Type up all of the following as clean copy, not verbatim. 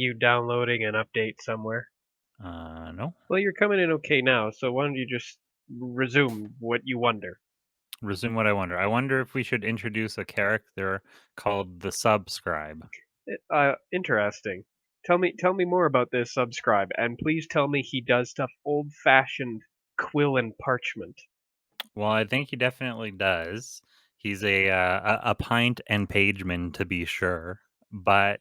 you downloading an update somewhere? No. Well, you're coming in okay now, so why don't you just resume what you wonder? Resume what I wonder. I wonder if we should introduce a character called the Subscribe. Interesting. Tell me more about this subscribe, and please tell me he does stuff old-fashioned quill and parchment. Well, I think he definitely does. He's a pint and pageman to be sure, but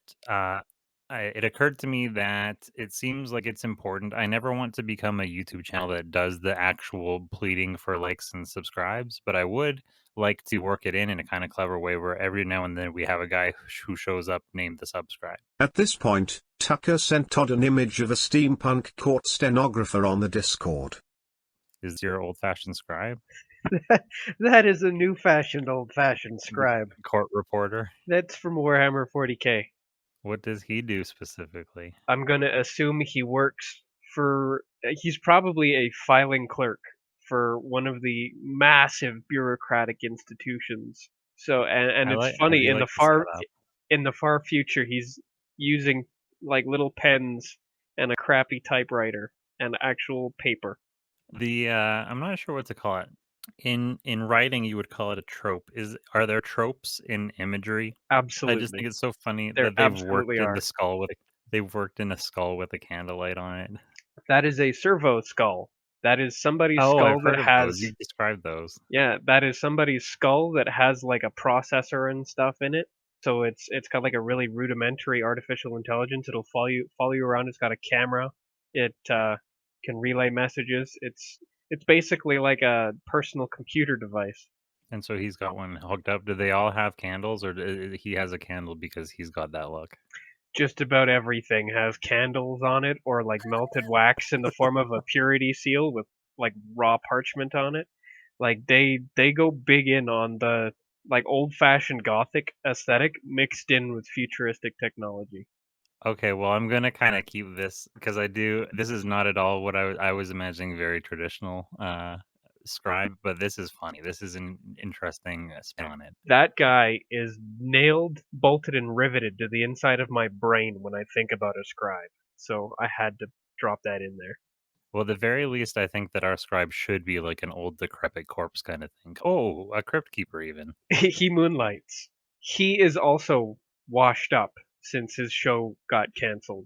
it occurred to me that it seems like it's important. I never want to become a YouTube channel that does the actual pleading for likes and subscribes, but I would like to work it in a kind of clever way where every now and then we have a guy who shows up named the Subscribe. At this point, Tucker sent Todd an image of a steampunk court stenographer on the Discord. Is your old-fashioned scribe? That is a new-fashioned, old-fashioned The scribe. court reporter? That's from Warhammer 40K. What does he do specifically? I'm gonna assume he works for. He's probably a filing clerk for one of the massive bureaucratic institutions. So, and it's I funny do like the setup. in the far future, he's using like little pens and a crappy typewriter and actual paper. I'm not sure what to call it. In writing, you would call it a trope. Are there tropes in imagery? I just think Absolutely, it's so funny there that absolutely are. they've worked in a skull with a candlelight on it. That is a servo skull. That is somebody's Oh, I've skull that heard of those. has. You've described those. Yeah, that is somebody's skull that has like a processor and stuff in it. So it's got like a really rudimentary artificial intelligence. It'll follow you around. It's got a camera. It can relay messages. It's basically like a personal computer device. And so he's got one hooked up. Do they all have candles, or he has a candle because he's got that look? Just about everything has candles on it or like melted wax in the form of a purity seal with like raw parchment on it. Like they go big in on the like old-fashioned gothic aesthetic mixed in with futuristic technology. Okay, well, I'm gonna kind of keep this because I do. This is not at all what I was imagining. Very traditional scribe, but this is funny. This is an interesting spin on it. That guy is nailed, bolted, and riveted to the inside of my brain when I think about a scribe. So I had to drop that in there. Well, at the very least, I think that our scribe should be like an old decrepit corpse kind of thing. Oh, a crypt keeper even. He moonlights. He is also washed up since his show got canceled,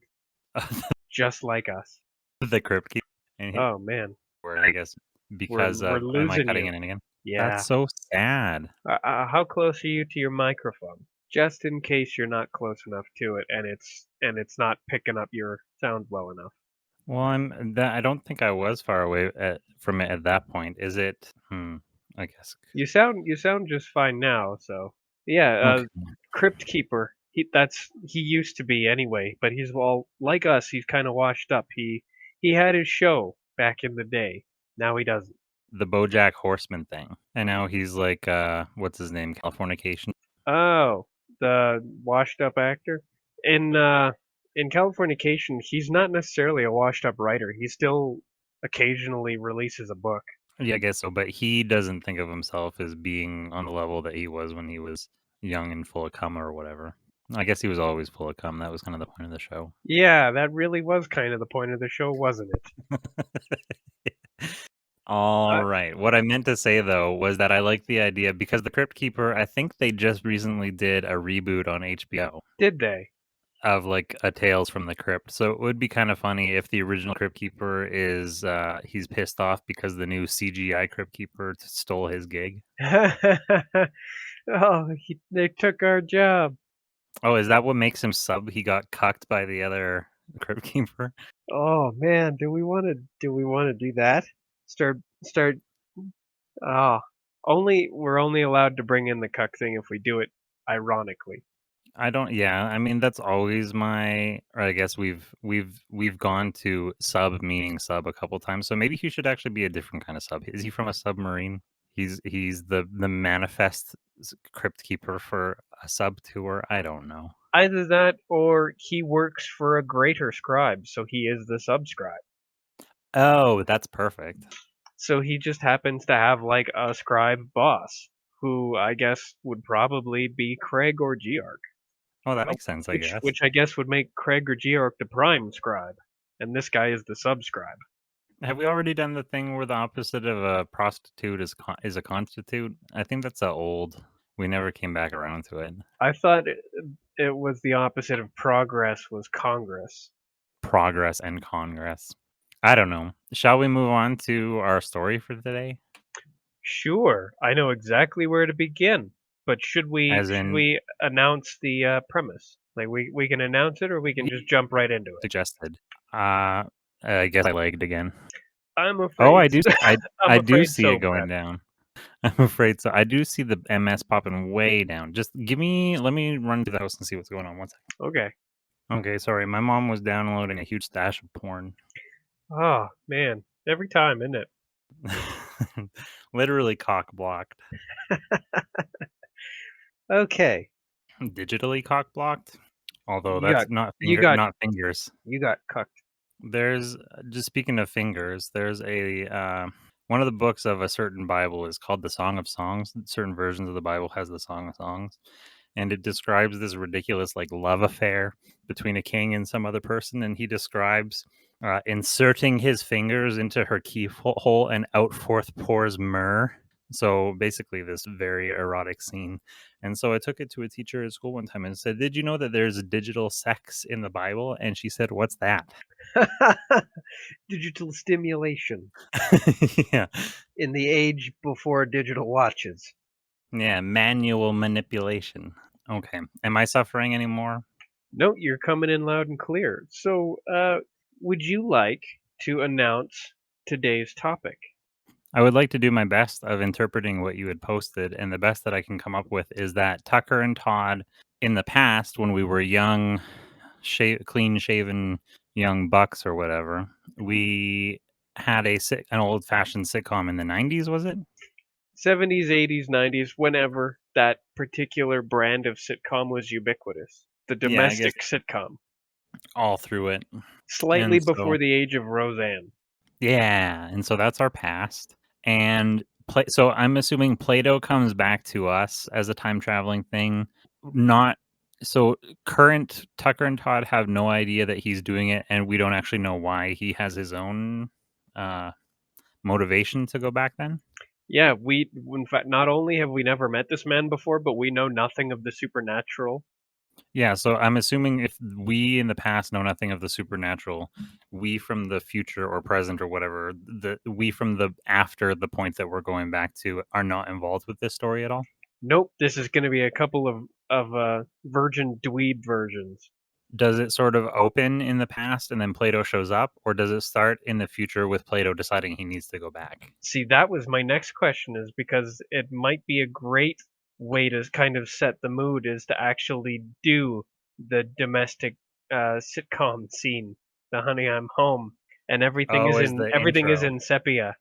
just like us. The crypt keeper. And Oh man, I guess because we're of am I losing cutting you. it in again? Yeah. That's so sad. How close are you to your microphone? Just in case you're not close enough to it, and it's not picking up your sound well enough. Well, I don't think I was far away from it at that point. Is it? I guess. You sound just fine now. So yeah, Okay. Crypt Keeper. He used to be anyway, but he's well like us. He's kind of washed up. He had his show back in the day. Now he doesn't. The BoJack Horseman thing, and now he's like, what's his name? Californication. Oh, the washed up actor in Californication. He's not necessarily a washed up writer. He still occasionally releases a book. Yeah, I guess so. But he doesn't think of himself as being on the level that he was when he was young and full of cum or whatever. I guess he was always full of cum. That was kind of the point of the show. Yeah, that really was kind of the point of the show, wasn't it? All Uh, right. What I meant to say though was that I like the idea because the Crypt Keeper, I think they just recently did a reboot on HBO did they? of like a Tales from the Crypt. So it would be kind of funny if the original Crypt Keeper is he's pissed off because the new CGI Crypt Keeper stole his gig. Oh, they took our job. Oh, is that what makes him sub? He got cucked by the other Crypt Keeper. Oh man, do we want to do that? Start. Ah, we're only allowed to bring in the cuck thing if we do it ironically. I don't. Yeah, I mean that's always my. Or I guess we've gone to sub meaning sub a couple times. So maybe he should actually be a different kind of sub. Is he from a submarine? He's the manifest crypt keeper for a sub tour. I don't know. Either that or he works for a greater scribe, so he is the subscribe. Oh, that's perfect. So he just happens to have like a scribe boss, who I guess would probably be Craig or Geark. Oh, that makes sense, I guess. Which I guess would make Craig or Georg the prime scribe, and this guy is the subscribe. Have we already done the thing where the opposite of a prostitute is a constitute? I think that's old. We never came back around to it. I thought it was the opposite of progress was Congress. Progress and Congress. I don't know. Shall we move on to our story for today? Sure, I know exactly where to begin. But should As in, we announce the premise? Like we can announce it, or we can just jump right into it. suggested. I guess I lagged again. I'm afraid. Oh, I do. I do afraid see so, it going Brett. down. I'm afraid so. I do see the MS popping way down. Just let me run to the house and see what's going on. One second. Okay. Okay, sorry. My mom was downloading a huge stash of porn. Oh man, every time, isn't it? Literally cock blocked. Okay. Digitally cock blocked. Although You that's got- not you got- not fingers. You got cucked. There's just speaking of fingers, there's a one of the books of a certain Bible is called the Song of Songs. Certain versions of the Bible has the Song of Songs, and it describes this ridiculous like love affair between a king and some other person, and he describes inserting his fingers into her keyhole and out forth pours myrrh. So basically, this very erotic scene. And so I took it to a teacher at school one time and said, "Did you know that there's digital sex in the Bible?" And she said, "What's that?" Digital stimulation Yeah. in the age before digital watches. Yeah, manual manipulation. Okay. Am I suffering anymore? No, you're coming in loud and clear. So, would you like to announce today's topic? I would like to do my best of interpreting what you had posted, and the best that I can come up with is that Tucker and Todd, in the past, when we were young, clean-shaven young bucks or whatever, we had an old-fashioned sitcom in the 90s, was it? 70s, 80s, 90s, whenever that particular brand of sitcom was ubiquitous. The Yeah, I guess domestic sitcom. all through it. Slightly And so- before the age of Roseanne. Yeah, and so that's our past. And so I'm assuming Plato comes back to us as a time traveling thing. Not so current Tucker and Todd have no idea that he's doing it, and we don't actually know why. He has his own motivation to go back then. Yeah, in fact, not only have we never met this man before, but we know nothing of the supernatural. Yeah, so I'm assuming if we in the past know nothing of the supernatural, we from the future or present or whatever, we from the after the point that we're going back to are not involved with this story at all. Nope, this is going to be a couple of virgin dweeb versions. Does it sort of open in the past and then Plato shows up, or does it start in the future with Plato deciding he needs to go back? See, that was my next question, is because it might be a great way to kind of set the mood is to actually do the domestic sitcom scene, the Honey I'm Home, and everything Oh, is is in the everything is intro. in sepia.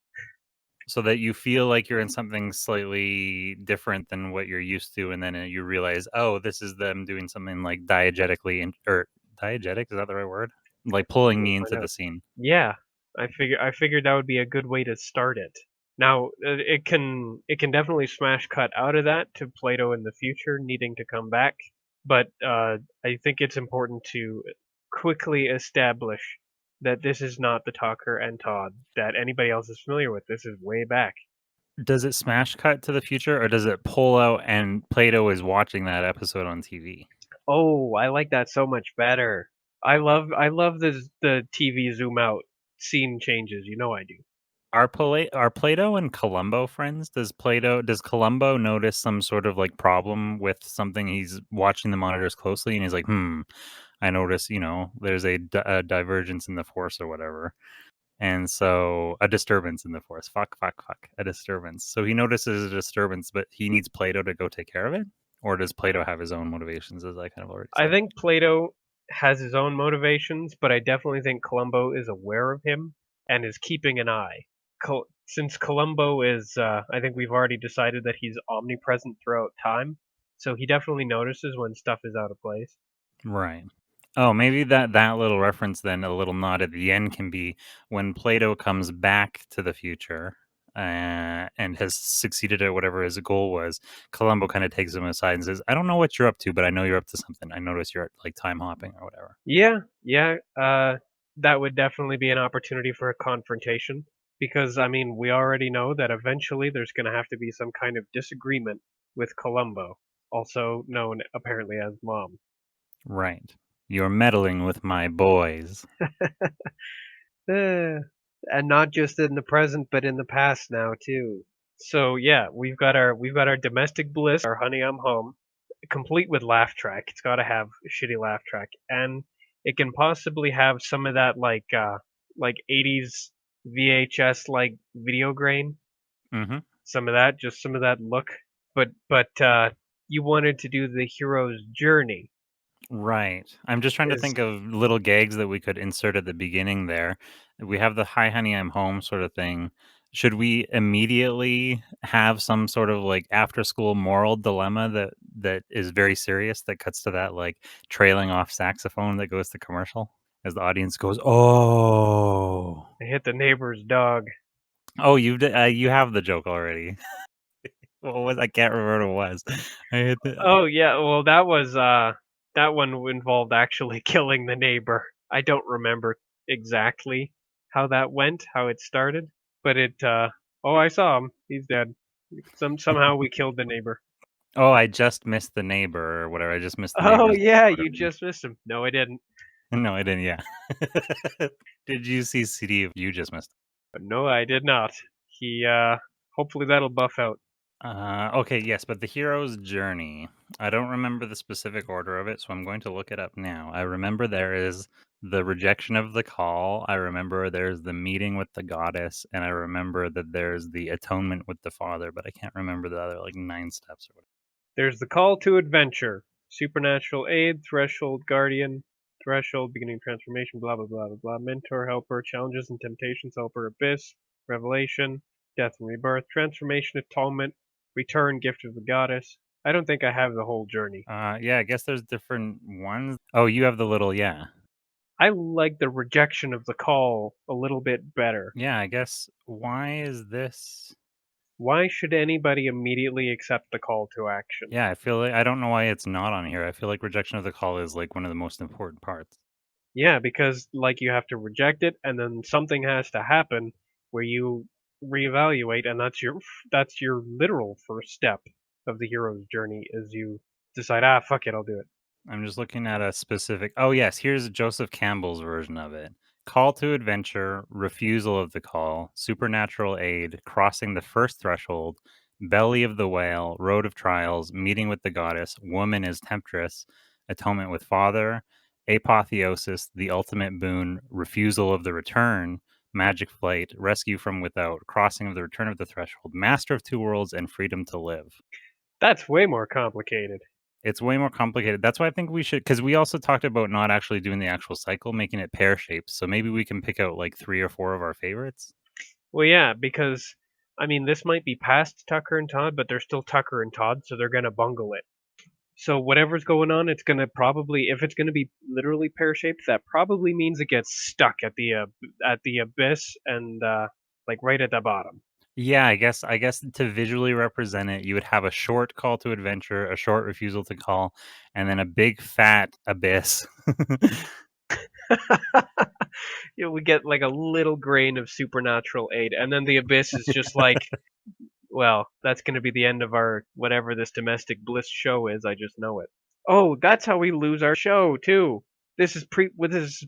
So that you feel like you're in something slightly different than what you're used to, and then you realize, oh, this is them doing something like diegetically, or diegetic, is that the right word? Like pulling me into the scene. Yeah, I figured that would be a good way to start it. Now, it can definitely smash cut out of that to Plato in the future needing to come back, but I think it's important to quickly establish that this is not the Tucker and Todd that anybody else is familiar with. This is way back. Does it smash cut to the future, or does it pull out and Plato is watching that episode on TV? Oh, I like that so much better. I love the TV zoom out scene changes. You know I do. Are Plato and Columbo friends? Does Columbo notice some sort of like problem with something? He's watching the monitors closely, and he's like, I notice, there's a divergence in the force or whatever. And so a disturbance in the force. Fuck. A disturbance. So he notices a disturbance, but he needs Plato to go take care of it? Or does Plato have his own motivations, as I kind of already said? I think Plato has his own motivations, but I definitely think Columbo is aware of him and is keeping an eye. Since Columbo is, I think we've already decided that he's omnipresent throughout time, so he definitely notices when stuff is out of place. Right. Oh, maybe that little reference then, a little nod at the end, can be when Plato comes back to the future. and has succeeded at whatever his goal was, Columbo kind of takes him aside and says, "I don't know what you're up to, but I know you're up to something. I notice you're like time hopping or whatever." Yeah, yeah. That would definitely be an opportunity for a confrontation because I mean we already know that eventually there's going to have to be some kind of disagreement with Columbo, also known apparently as Mom. Right. You're meddling with my boys. Eh, and not just in the present, but in the past now too. So yeah, we've got our domestic bliss, our honey I'm home, complete with laugh track. It's got to have a shitty laugh track, and it can possibly have some of that like 80s VHS like video grain, Mm-hmm. some of that, just some of that look. But you wanted to do the hero's journey. Right. I'm just trying to Is think of little gags that we could insert at the beginning there. We have the "Hi, honey, I'm home" sort of thing. Should we immediately have some sort of like after school moral dilemma that is very serious that cuts to that like trailing off saxophone that goes to commercial as the audience goes, "Oh, I hit the neighbor's dog. oh, you have the joke already." What was I can't remember what it was. I hit the Oh yeah, well that one involved actually killing the neighbor. I don't remember exactly how that went, how it started, but oh I saw him. He's dead. Somehow we killed the neighbor. oh, I just missed the neighbor or whatever. I just missed the Oh neighbor's yeah, whatever. you just missed him. No, I didn't. No, I didn't. Yeah. Did you see CD? You just missed. No, I did not. He hopefully that'll buff out. Okay, yes, but the hero's journey. I don't remember the specific order of it, so I'm going to look it up now. I remember there is the rejection of the call. I remember there's the meeting with the goddess, and I remember that there's the atonement with the father, but I can't remember the other like 9 steps or whatever. There's the call to adventure, supernatural aid, threshold guardian, threshold beginning transformation, blah blah blah blah blah, mentor, helper, challenges and temptations, helper, abyss, revelation, death and rebirth, transformation, atonement, return, gift of the goddess. I don't think I have the whole journey. Yeah, I guess there's different ones. Oh, you have the little yeah. I like the rejection of the call a little bit better. Yeah, I guess why is this? Why should anybody immediately accept the call to action? Yeah, I feel like I don't know why it's not on here. I feel like rejection of the call is like one of the most important parts. Yeah, because like you have to reject it, and then something has to happen where you reevaluate, and that's your literal first step of the hero's journey is you decide, fuck it, I'll do it. I'm just looking at a specific. Oh, yes, here's Joseph Campbell's version of it. Call to adventure, refusal of the call, supernatural aid, crossing the first threshold, belly of the whale, road of trials, meeting with the goddess, woman is temptress, atonement with father, apotheosis, the ultimate boon, refusal of the return, magic flight, rescue from without, crossing of the return of the threshold, master of two worlds, and freedom to live. That's way more complicated. It's way more complicated. That's why I think we should, because we also talked about not actually doing the actual cycle, making it pear-shaped. So maybe we can pick out like 3 or 4 of our favorites. Well, yeah, because I mean, this might be past Tucker and Todd, but they're still Tucker and Todd, so they're gonna bungle it. So whatever's going on, it's gonna probably, if it's gonna be literally pear shaped, that probably means it gets stuck at the abyss and like right at the bottom. Yeah, I guess to visually represent it, you would have a short call to adventure, a short refusal to call, and then a big fat abyss. We get like a little grain of supernatural aid, and then the abyss is just like, well, that's going to be the end of our whatever this domestic bliss show is. I just know it. Oh, that's how we lose our show too. This is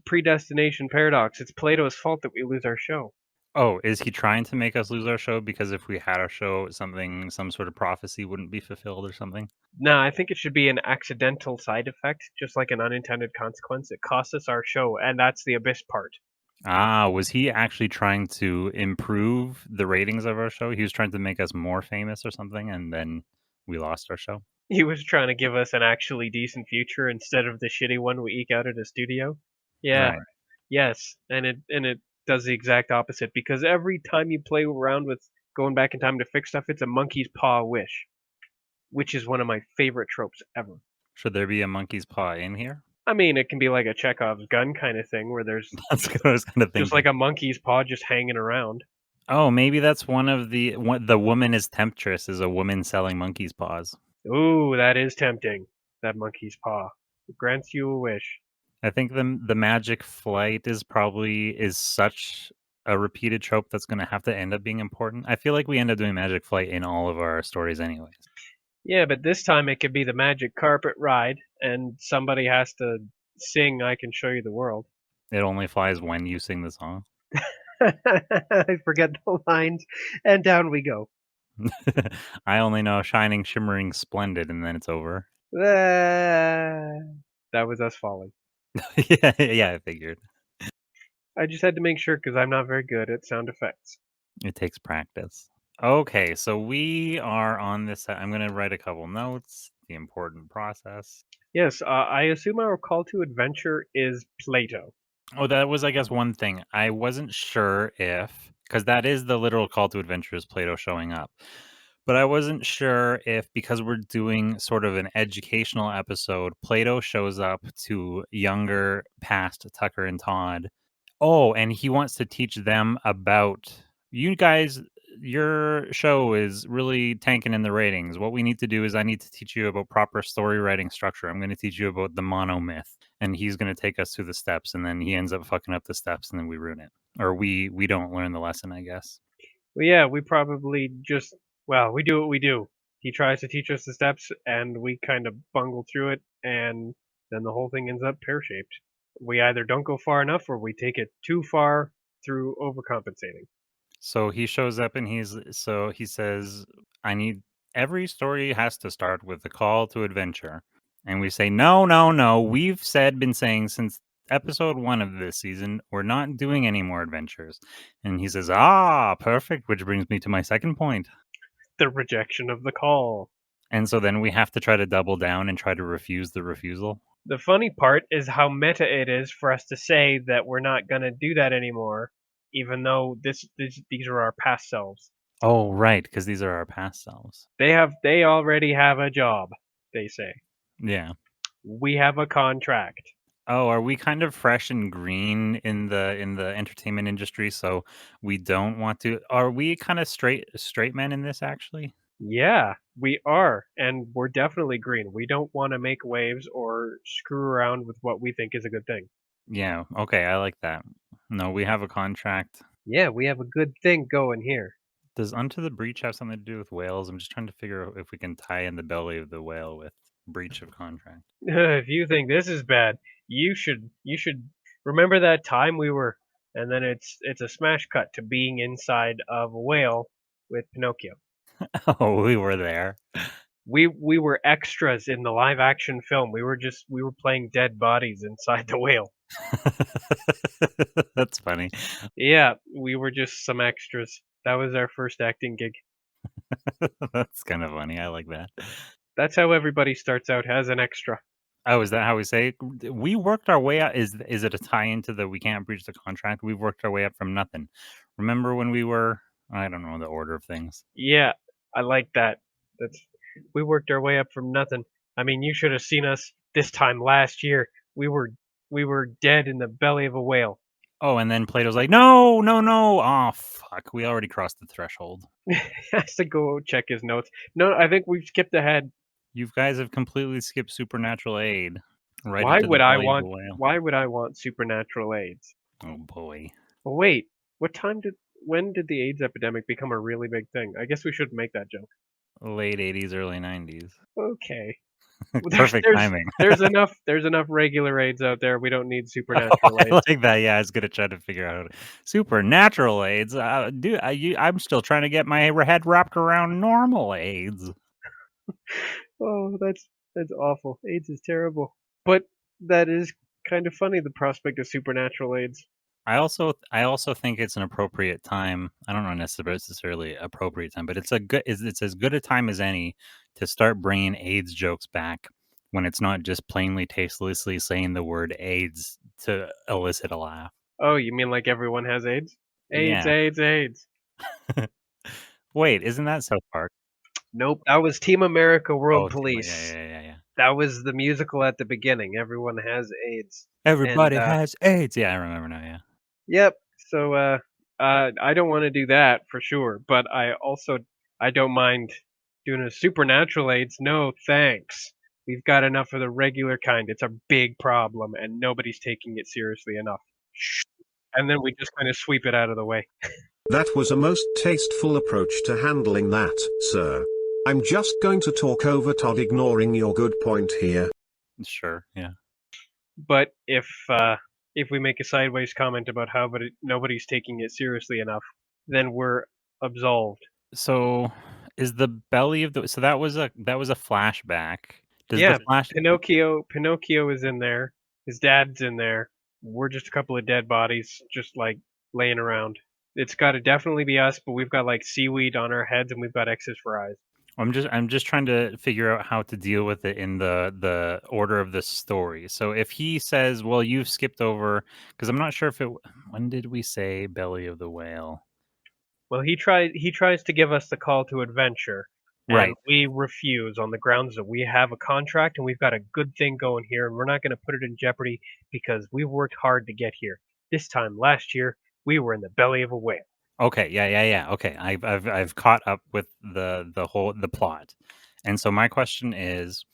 predestination paradox. It's Plato's fault that we lose our show. Oh, is he trying to make us lose our show because if we had our show, some sort of prophecy wouldn't be fulfilled or something? No, I think it should be an accidental side effect, just like an unintended consequence. It costs us our show, and that's the abyss part. Ah, was he actually trying to improve the ratings of our show? He was trying to make us more famous or something, and then we lost our show? He was trying to give us an actually decent future instead of the shitty one we eke out at a studio. Yeah, Right. yes, and it does the exact opposite because every time you play around with going back in time to fix stuff, it's a monkey's paw wish, which is one of my favorite tropes ever. Should there be a monkey's paw in here? I mean, it can be like a Chekhov's gun kind of thing where there's That's what I was kind of just thinking. like a monkey's paw just hanging around. Oh, maybe that's one of the woman is temptress is a woman selling monkey's paws. Ooh, that is tempting. That monkey's paw. It grants you a wish. I think the magic flight is such a repeated trope that's gonna have to end up being important. I feel like we end up doing magic flight in all of our stories anyways. Yeah, but this time it could be the magic carpet ride, and somebody has to sing "I Can Show You the World." It only flies when you sing the song. I forget the lines, and down we go. I only know shining, shimmering, splendid, and then it's over. Ah, that was us falling. Yeah, I figured. I just had to make sure because I'm not very good at sound effects. It takes practice. Okay, so we are on this. I'm going to write a couple notes. The important process. Yes, I assume our call to adventure is Plato. Oh, that was, I guess, one thing. I wasn't sure if, because that is the literal call to adventure is Plato showing up. But I wasn't sure if, because we're doing sort of an educational episode, Plato shows up to younger, past Tucker and Todd. Oh, and he wants to teach them about you guys. Your show is really tanking in the ratings. What we need to do is I need to teach you about proper story writing structure. I'm going to teach you about the monomyth, and he's going to take us through the steps, and then he ends up fucking up the steps, and then we ruin it, or we don't learn the lesson, I guess. Well, yeah, we probably just, well, we do what we do. He tries to teach us the steps, and we kind of bungle through it, and then the whole thing ends up pear-shaped. We either don't go far enough, or we take it too far through overcompensating. So he shows up and he says, I need every story has to start with a call to adventure. And we say, no, no, no. We've been saying since episode 1 of this season, we're not doing any more adventures. And he says, perfect. Which brings me to my second point. The rejection of the call. And so then we have to try to double down and try to refuse the refusal. The funny part is how meta it is for us to say that we're not going to do that anymore, even though these are our past selves. Oh, right, because these are our past selves. They already have a job, they say. Yeah. We have a contract. Oh, are we kind of fresh and green in the entertainment industry? So we don't want to. Are we kind of straight men in this actually? Yeah, we are, and we're definitely green. We don't want to make waves or screw around with what we think is a good thing. Yeah. Okay, I like that. No, we have a contract. Yeah, we have a good thing going here. Does Unto the Breach have something to do with whales? I'm just trying to figure out if we can tie in the belly of the whale with breach of contract. If you think this is bad, you should remember that time we were, and then it's a smash cut to being inside of a whale with Pinocchio. Oh, we were there. We were extras in the live action film. We were playing dead bodies inside the whale. That's funny. Yeah, we were just some extras. That was our first acting gig. That's kind of funny. I like that. That's how everybody starts out, as an extra. Oh, is that how we say it? We worked our way out. Is it a tie into the we can't breach the contract? We've worked our way up from nothing. Remember when we were? I don't know the order of things. Yeah, I like that. We worked our way up from nothing. I mean, you should have seen us this time last year. We were dead in the belly of a whale. Oh, and then Plato's like, no, no, no. Oh, fuck. We already crossed the threshold. He has to go check his notes. No, I think we've skipped ahead. You guys have completely skipped supernatural aid. Right Why into the would I belly of the want whale. why would I want supernatural AIDS? Oh boy. Oh, wait, when did the AIDS epidemic become a really big thing? I guess we should make that joke. Late 80s, early 90s. Okay. Perfect timing. There's enough regular AIDS out there. We don't need Oh, supernatural I AIDS. like that. Yeah, I was gonna try to figure out supernatural AIDS. I'm still trying to get my head wrapped around normal AIDS. Oh, that's awful. AIDS is terrible. But that is kind of funny, the prospect of supernatural AIDS. I also think it's an appropriate time. I don't know necessarily appropriate time, but it's as good a time as any to start bringing AIDS jokes back when it's not just plainly tastelessly saying the word AIDS to elicit a laugh. Oh, you mean like everyone has AIDS? AIDS, Yeah. AIDS, AIDS. Wait, isn't that South Park? Nope, that was Team America World Oh, Police. yeah. That was the musical at the beginning. Everyone has AIDS. Everybody And, has AIDS. Yeah, I remember now. Yeah. Yep. So I don't want to do that for sure, but I don't mind doing a supernatural aids. No, thanks. We've got enough of the regular kind. It's a big problem, and nobody's taking it seriously enough. Shh. And then we just kind of sweep it out of the way. That was a most tasteful approach to handling that, sir. I'm just going to talk over Todd, ignoring your good point here. Sure, yeah. But if we make a sideways comment about how nobody's taking it seriously enough, then we're absolved. So is the belly of the so that was a flashback. Does the Yeah, flash Pinocchio is in there. His dad's in there. We're just a couple of dead bodies, just like laying around. It's got to definitely be us, but we've got like seaweed on our heads and we've got X's for eyes. I'm just trying to figure out how to deal with it in the order of the story. So if he says, "Well, you've skipped over," because I'm not sure if it when did we say belly of the whale? Well, he tries to give us the call to adventure, and Right. we refuse on the grounds that we have a contract and we've got a good thing going here, and we're not going to put it in jeopardy because we worked hard to get here. This time last year, we were in the belly of a whale. Okay, yeah. Okay, I've caught up with the plot, and so my question is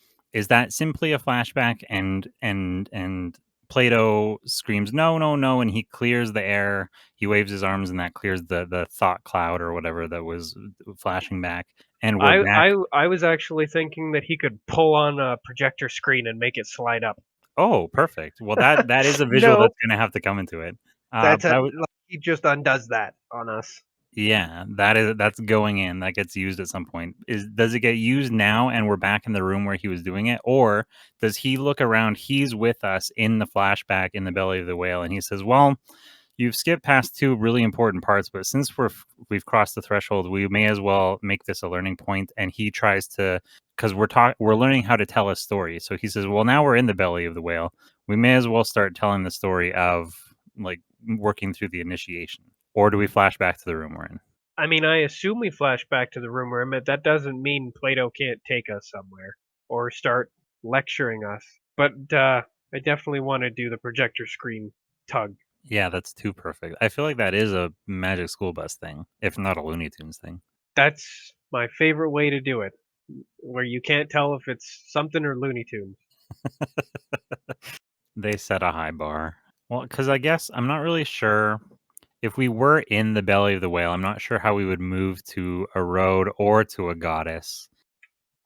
that simply a flashback? And Plato screams no, no, no, and he clears the air. He waves his arms, and that clears the thought cloud or whatever that was flashing back, and we're back. I was actually thinking that he could pull on a projector screen and make it slide up. Oh, perfect. Well, that is a visual No, that's going to have to come into it. that's But a I was, he just undoes that on us. Yeah, that's going in. That gets used at some point. Does it get used now and we're back in the room where he was doing it? Or does he look around, he's with us in the flashback in the belly of the whale, and he says, "Well, you've skipped past two really important parts, but since we've crossed the threshold, we may as well make this a learning point." And he tries to, because we're learning how to tell a story. So he says, "Well, now we're in the belly of the whale. We may as well start telling the story of like working through the initiation." Or do we flash back to the room we're in? I mean, I assume we flash back to the room we're in, but that doesn't mean Plato can't take us somewhere or start lecturing us. But I definitely want to do the projector screen tug. Yeah, that's too perfect. I feel like that is a Magic School Bus thing, if not a Looney Tunes thing. That's my favorite way to do it, where you can't tell if it's something or Looney Tunes. They set a high bar. Well, because I guess I'm not really sure if we were in the belly of the whale, I'm not sure how we would move to a road or to a goddess.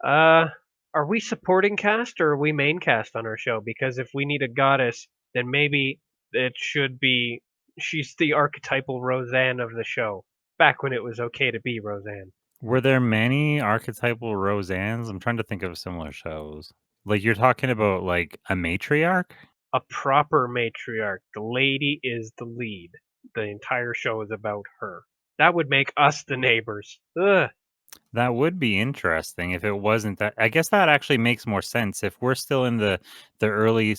Uh, are we supporting cast or are we main cast on our show? Because if we need a goddess, then maybe it should be she's the archetypal Roseanne of the show. Back when it was okay to be Roseanne. Were there many archetypal Roseannes? I'm trying to think of similar shows. Like you're talking about like a matriarch? A proper matriarch. The lady is the lead. The entire show is about her. That would make us the neighbors. Ugh. That would be interesting if it wasn't that. I guess that actually makes more sense if we're still in the early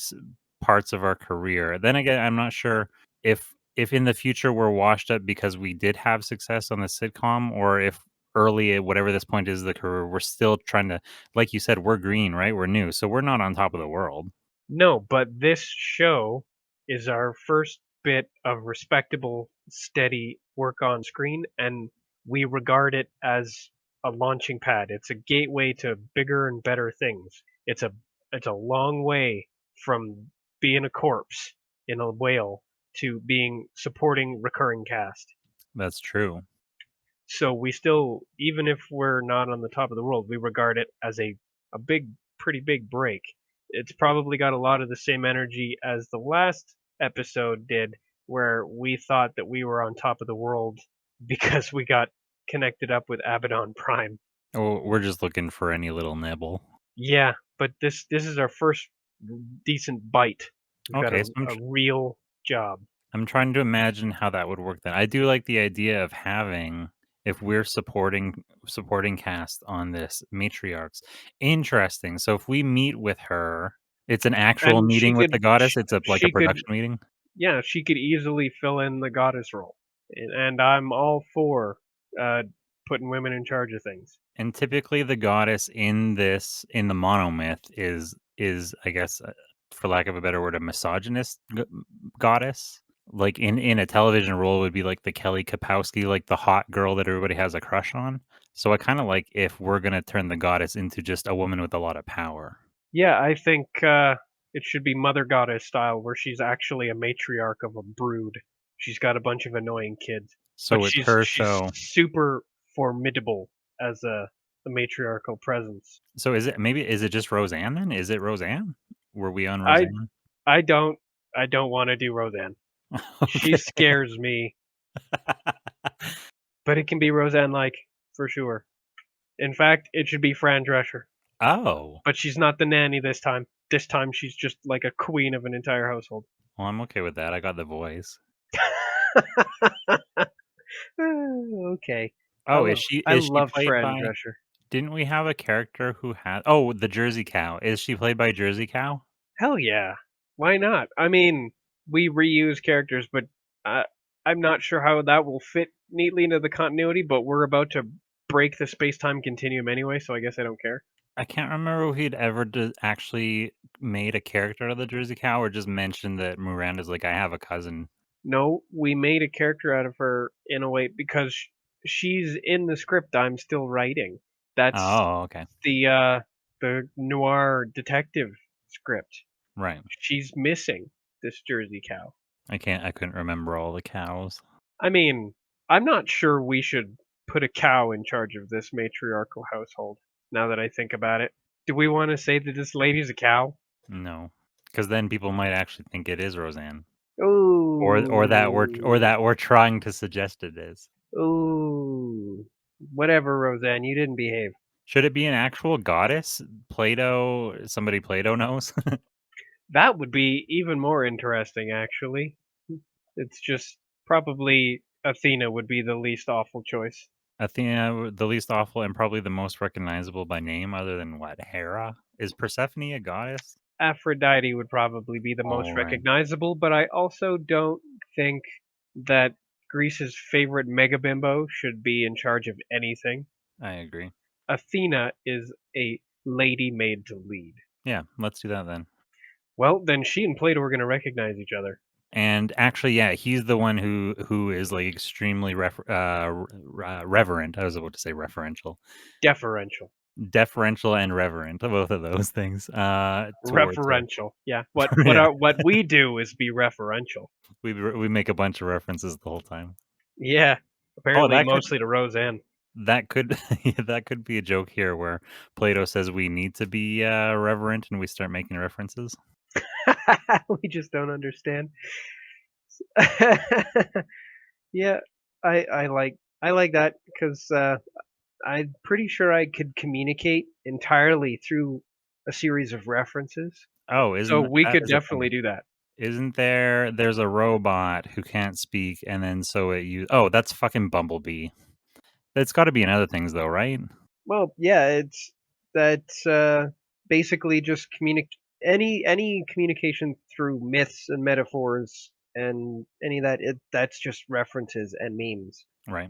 parts of our career. Then again, I'm not sure if in the future we're washed up because we did have success on the sitcom, or if early at whatever this point is of the career, we're still trying to, like you said, we're green, right? We're new, so we're not on top of the world. No, but this show is our first bit of respectable, steady work on screen, and we regard it as a launching pad. It's a gateway to bigger and better things. It's a long way from being a corpse in a whale to being supporting recurring cast. That's true. So we still, even if we're not on the top of the world, we regard it as a pretty big break. It's probably got a lot of the same energy as the last episode did, where we thought that we were on top of the world because we got connected up with Abaddon Prime. Oh, we're just looking for any little nibble. Yeah, but this is our first decent bite. We've got Okay, so a real job. I'm trying to imagine how that would work then. I do like the idea of having, if we're supporting cast on this matriarchs. Interesting. So if we meet with her, it's an actual And meeting with the goddess. It's like a she could production meeting. yeah, she could easily fill in the goddess role. And I'm all for uh, putting women in charge of things. And typically the goddess in the monomyth is I guess, for lack of a better word, a misogynist goddess. Like in a television role would be like the Kelly Kapowski, like the hot girl that everybody has a crush on. So I kind of like if we're gonna turn the goddess into just a woman with a lot of power. Yeah, I think it should be Mother Goddess style, where she's actually a matriarch of a brood. She's got a bunch of annoying kids, but So it's she's her she's show. super formidable as a matriarchal presence. So is it just Roseanne then? Is it Roseanne? Were we on I Roseanne? I don't I don't want to do Roseanne. She Okay. scares me, but it can be Roseanne like for sure. In fact, it should be Fran Drescher, Oh. but she's not the nanny this time. This time she's just like a queen of an entire household. Well, I'm okay with that. I got the voice. Okay. I Oh, love I is she love played Fran by Drescher. didn't we have a character who had oh, the Jersey Cow. Is she played by Jersey Cow? Hell yeah. Why not? I mean, we reuse characters, but uh, I'm not sure how that will fit neatly into the continuity, but we're about to break the space-time continuum anyway, so I guess I don't care. I can't remember if he'd ever actually made a character out of the Jersey Cow or just mentioned that Miranda's like, I have a cousin. No, we made a character out of her in a way because she's in the script I'm still writing. That's Oh, okay. the noir detective script. Right. She's missing this Jersey cow. I couldn't remember all the cows. I mean, I'm not sure we should put a cow in charge of this matriarchal household, now that I think about it. Do we want to say that this lady's a cow? No. Because then people might actually think it is Roseanne. Or Ooh. that we're trying to suggest it is. Ooh. Whatever, Roseanne, you didn't behave. Should it be an actual goddess? Somebody Plato knows? That would be even more interesting, actually. It's just probably Athena would be the least awful choice. Athena, the least awful and probably the most recognizable by name, other than what, Hera? Is Persephone a goddess? Aphrodite would probably be the Oh, most right. recognizable, but I also don't think that Greece's favorite megabimbo should be in charge of anything. I agree. Athena is a lady made to lead. Yeah, let's do that then. Well, then she and Plato are going to recognize each other. And actually, yeah, he's the one who is like extremely reverent. I was about to say referential, Deferential. deferential, and reverent. Both of those things. Towards her. Referential. Yeah. Yeah, What we do is be referential. we make a bunch of references the whole time. Yeah. Oh, Apparently mostly to Roseanne. that could yeah, that could be a joke here where Plato says we need to be reverent, and we start making references. We just don't understand. Yeah, I like that because I'm pretty sure I could communicate entirely through a series of references. Oh, So isn't we that could is a definitely thing? do that. Isn't there's a robot who can't speak, and then so it you oh, that's fucking Bumblebee. It's gotta be in other things though, right? Well, yeah, it's that's basically just any communication through myths and metaphors and any of that. That's just references and memes. Right.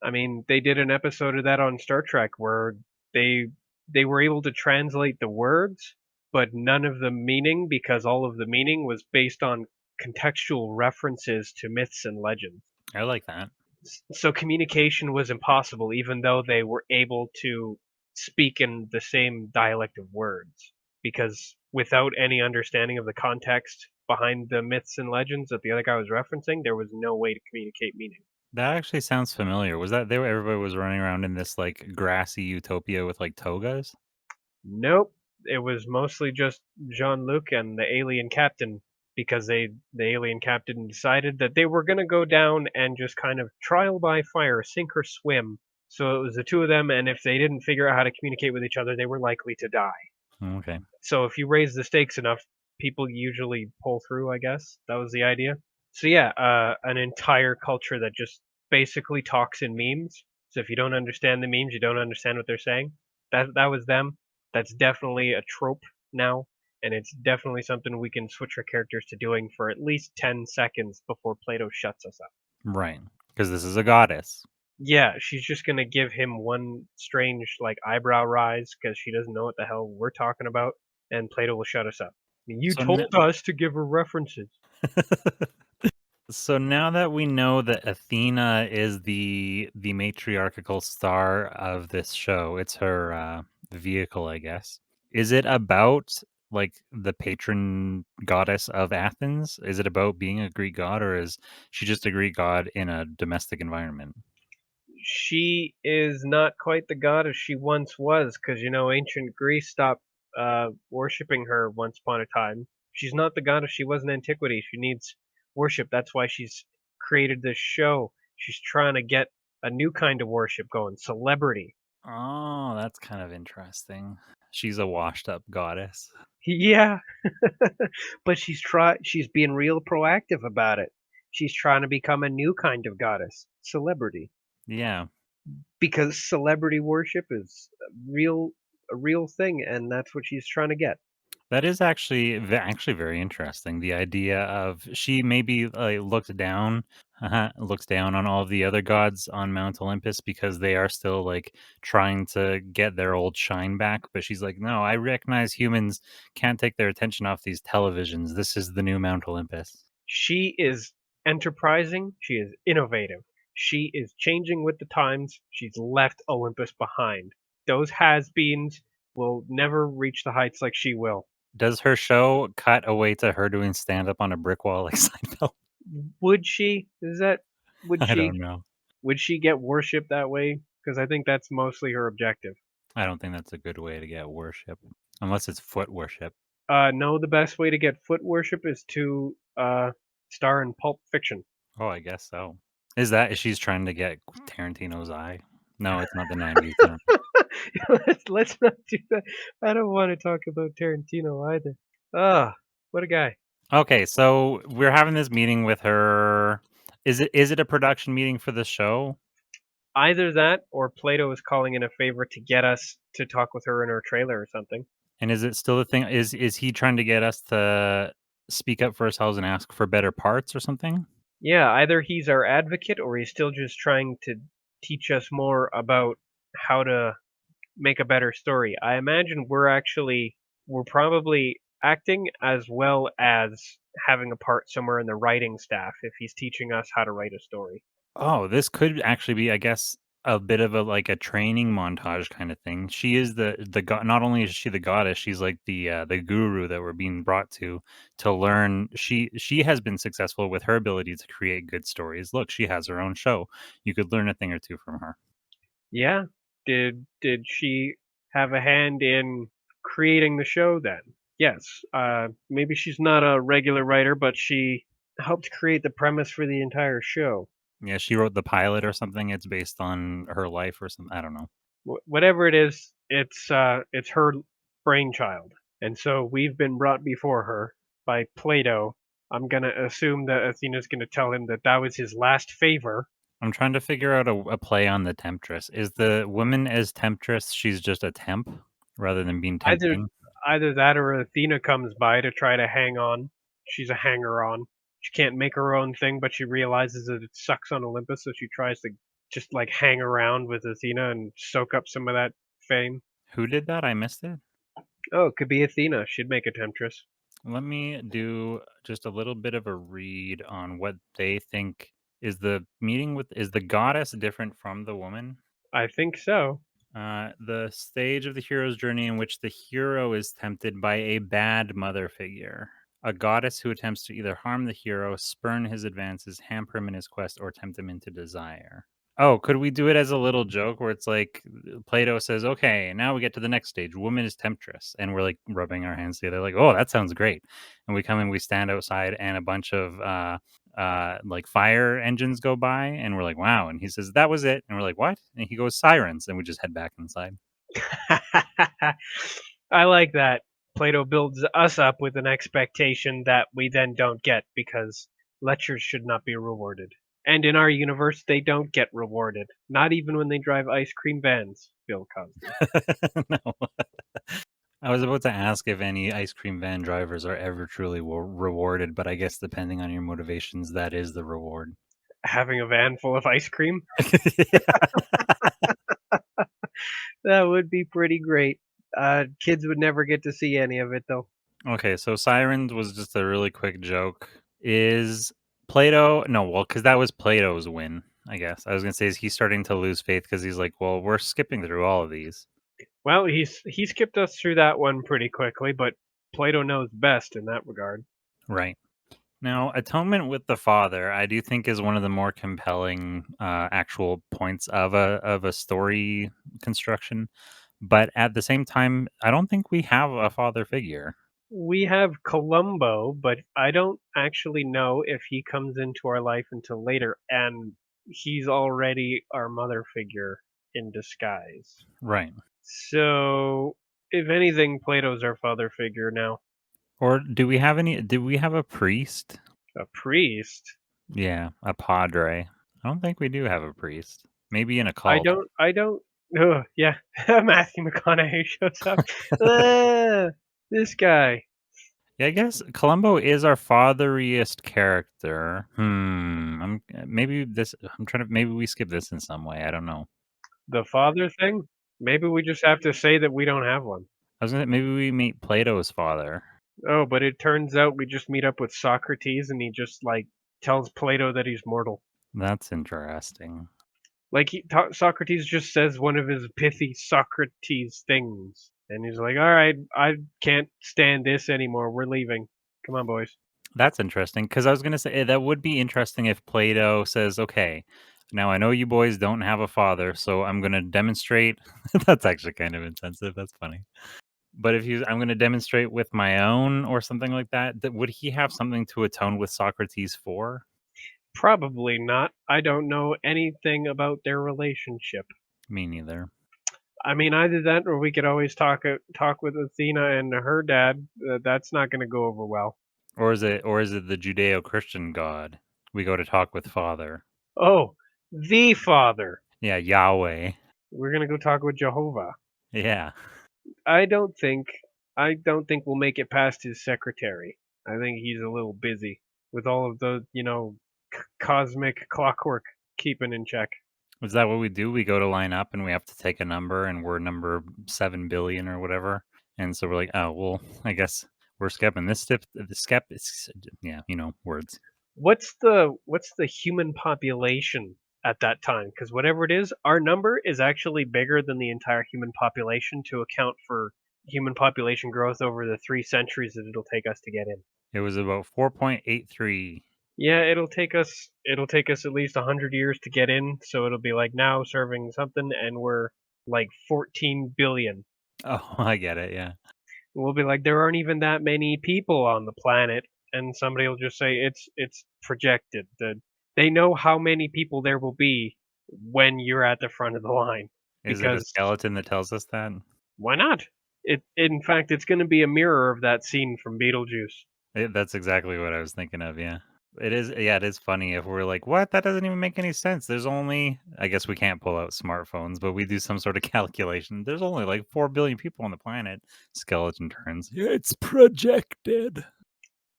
I mean, they did an episode of that on Star Trek where they they were able to translate the words, but none of the meaning because all of the meaning was based on contextual references to myths and legends. I like that. So communication was impossible even though they were able to speak in the same dialect of words because without any understanding of the context behind the myths and legends that the other guy was referencing, there was no way to communicate meaning. That actually sounds familiar. Was that there everybody was running around in this, like, grassy utopia with, like, togas? Nope. It was mostly just Jean-Luc and the alien captain because the alien captain decided that they were going to go down and just kind of trial by fire, sink or swim. So it was the two of them, and if they didn't figure out how to communicate with each other, they were likely to die. Okay. So if you raise the stakes enough, people usually pull through, I guess. That was the idea. So yeah, an entire culture that just basically talks in memes. So if you don't understand the memes, you don't understand what they're saying. That was them. That's definitely a trope now, and it's definitely something we can switch our characters to doing for at least 10 seconds before Plato shuts us up. Right. Because this is a goddess. Yeah, she's just gonna give him one strange like eyebrow rise because she doesn't know what the hell we're talking about, and Plato will shut us up. You So n told us to give her references. So now that we know that Athena is the matriarchal star of this show, it's her vehicle, I guess. Is it about like the patron goddess of Athens? Is it about being a Greek god, or is she just a Greek god in a domestic environment? She is not quite the goddess she once was, because ancient Greece stopped worshiping her once upon a time. She's not the goddess she was in antiquity. She needs worship. That's why she's created this show. She's trying to get a new kind of worship going, celebrity. Oh, that's kind of interesting. She's a washed up goddess. Yeah, but she's being real proactive about it. She's trying to become a new kind of goddess, celebrity, Yeah. because celebrity worship is a real thing, and that's what she's trying to get. That is actually very interesting. The idea of she maybe looks down on all of the other gods on Mount Olympus because they are still like trying to get their old shine back. But she's like, no, I recognize humans can't take their attention off these televisions. This is the new Mount Olympus. She is enterprising, she is innovative, she is changing with the times, she's left Olympus behind. Those has-beens will never reach the heights like she will. Does her show cut away to her doing stand up on a brick wall like Seinfeld? Would she? Is that would I don't she know. would she get worship that way? Because I think that's mostly her objective. I don't think that's a good way to get worship, unless it's foot worship. No, the best way to get foot worship is to star in Pulp Fiction. Oh, I guess so. Is she's trying to get Tarantino's eye? No, it's not the 90s. Never Let's not do that. I don't want to talk about Tarantino either. Ah, what a guy. Okay, so we're having this meeting with her. Is it a production meeting for the show? Either that or Plato is calling in a favor to get us to talk with her in her trailer or something. And is it still the thing? Is he trying to get us to speak up for ourselves and ask for better parts or something? Yeah, either he's our advocate or he's still just trying to teach us more about how to make a better story. I imagine we're probably acting as well as having a part somewhere in the writing staff if he's teaching us how to write a story. Oh, this could actually be, I guess, a bit of a training montage kind of thing. She is the god. Not only is she the goddess, she's like the guru that we're being brought to learn. She has been successful with her ability to create good stories. Look, she has her own show. You could learn a thing or two from her. Yeah. Did she have a hand in creating the show then? Yes. Maybe she's not a regular writer, but she helped create the premise for the entire show. Yeah, she wrote the pilot or something. It's based on her life or something. I don't know. Whatever it is, it's her brainchild, and so we've been brought before her by Plato. I'm gonna assume that Athena's gonna tell him that that was his last favor. I'm trying to figure out a play on the temptress. Is the woman as temptress? She's just a temp rather than being Either tempting. either that or Athena comes by to try to hang on. She's a hanger-on. She can't make her own thing, but she realizes that it sucks on Olympus, so she tries to just like hang around with Athena and soak up some of that fame. Who did that? I missed it. Oh, it could be Athena. She'd make a temptress. Let me do just a little bit of a read on what they think is the meeting with is the goddess different from the woman? I think so. The stage of the hero's journey in which the hero is tempted by a bad mother figure, a goddess who attempts to either harm the hero, spurn his advances, hamper him in his quest, or tempt him into desire. Oh, could we do it as a little joke where it's like Plato says, "Okay, now we get to the next stage. Woman is temptress," and we're like rubbing our hands together, like, "Oh, that sounds great." And we come in, we stand outside, and a bunch of like fire engines go by, and we're like, "Wow!" And he says, "That was it," and we're like, "What?" And he goes, "Sirens," and we just head back inside. I like that. Plato builds us up with an expectation that we then don't get because lectures should not be rewarded. And in our universe, they don't get rewarded. Not even when they drive ice cream vans, Bill Cosby. No. I was about to ask if any ice cream van drivers are ever truly rewarded, but I guess depending on your motivations, that is the reward. Having a van full of ice cream? Yeah. That would be pretty great. Kids would never get to see any of it, though. Okay, so Sirens was just a really quick joke. Is Plato, no, well, because that was Plato's win, I guess. I was gonna say, is he starting to lose faith because he's like, well, we're skipping through all of these. Well, he skipped us through that one pretty quickly, but Plato knows best in that regard. Right. Now, atonement with the Father, I do think is one of the more compelling actual points of a story construction. But at the same time, I don't think we have a father figure. We have Columbo, but I don't actually know if he comes into our life until later, and he's already our mother figure in disguise. Right. So, if anything, Plato's our father figure now. Or do we have any? Do we have a priest? A priest? Yeah, a padre. I don't think we do have a priest. Maybe in a I cult. don't. I don't. Oh, yeah. Matthew McConaughey shows up. Ah, this guy. Yeah, I guess Columbo is our fatheriest character. Maybe this. I'm trying to. Maybe we skip this in some way. I don't know. The father thing? Maybe we just have to say that we don't have one. I was gonna. Maybe we meet Plato's father. Oh, but it turns out we just meet up with Socrates and he just, like, tells Plato that he's mortal. That's interesting. Like, Socrates just says one of his pithy Socrates things. And he's like, alright, I can't stand this anymore. We're leaving. Come on, boys. That's interesting because I was gonna say that would be interesting if Plato says, "Okay, now I know you boys don't have a father, so I'm gonna demonstrate." That's actually kind of insensitive. That's funny. But if I'm going to demonstrate with my own or something like that, would he have something to atone with Socrates for? Probably not. I don't know anything about their relationship. Me neither. I mean, either that or we could always talk with Athena and her dad. That's not going to go over well. Or is it the Judeo-Christian God? We go to talk with Father. Oh, the Father. Yeah, Yahweh. We're going to go talk with Jehovah. Yeah. I don't think we'll make it past his secretary. I think he's a little busy with all of the, cosmic clockwork keeping in check. Is that what we do? We go to line up and we have to take a number and we're number 7 billion or whatever. And so we're like, oh, well, I guess we're skipping this step. The skep is, yeah, words. What's the human population at that time? Because whatever it is, our number is actually bigger than the entire human population to account for human population growth over the 3 centuries that it'll take us to get in. It was about 4.83. Yeah, it'll take us at least 100 years to get in, so it'll be like now serving something, and we're like 14 billion. Oh, I get it. Yeah. We'll be like, there aren't even that many people on the planet, and somebody will just say it's projected. They know how many people there will be when you're at the front of the line. Is it a Because skeleton that tells us that? why not? In fact, it's going to be a mirror of that scene from Beetlejuice. That's exactly what I was thinking of. Yeah. It is. Yeah, it is funny if we're like, what? That doesn't even make any sense. There's only, I guess we can't pull out smartphones, but we do some sort of calculation. There's only like 4 billion people on the planet. Skeleton turns. Yeah, it's projected.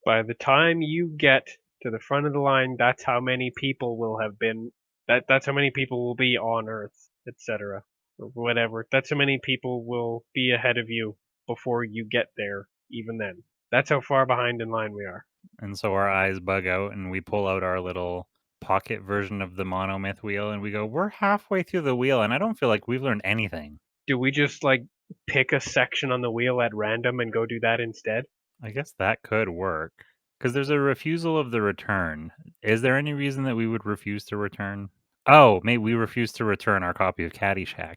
By the time you get to the front of the line, that's how many people will have been. That's how many people will be on Earth, etc. Or whatever. That's how many people will be ahead of you before you get there. Even then, that's how far behind in line we are. And so our eyes bug out and we pull out our little pocket version of the monomyth wheel and we go, we're halfway through the wheel and I don't feel like we've learned anything. Do we just like pick a section on the wheel at random and go do that instead? I guess that could work. Because there's a refusal of the return. Is there any reason that we would refuse to return? Oh, maybe we refuse to return our copy of Caddyshack.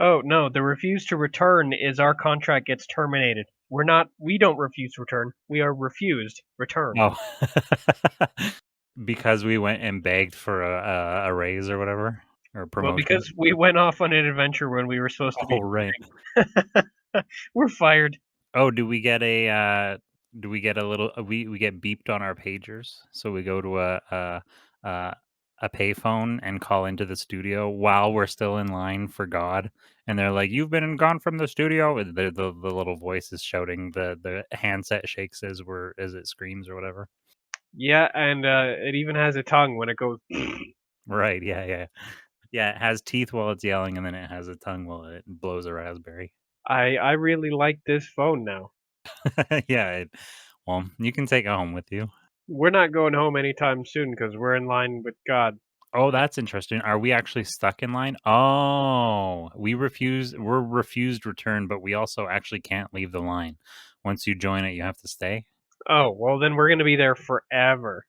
Oh no, the refuse to return is our contract gets terminated. We don't refuse to return. We are refused return. Oh. Because we went and begged for a raise or whatever? Or promotion? Well, because we went off on an adventure when we were supposed to be. Oh, right. We're fired. Oh, do we get a little we get beeped on our pagers? So we go to a payphone and call into the studio while we're still in line for God, and they're like, "You've been gone from the studio." And the little voice is shouting. The handset shakes as it screams or whatever. Yeah, and it even has a tongue when it goes. Right? Yeah. It has teeth while it's yelling, and then it has a tongue while it blows a raspberry. I really like this phone now. Yeah. Well, you can take it home with you. We're not going home anytime soon because we're in line with God. Oh, that's interesting. Are we actually stuck in line? Oh, we're refused return, but we also actually can't leave the line. Once you join it, you have to stay. Oh, well, then we're going to be there forever.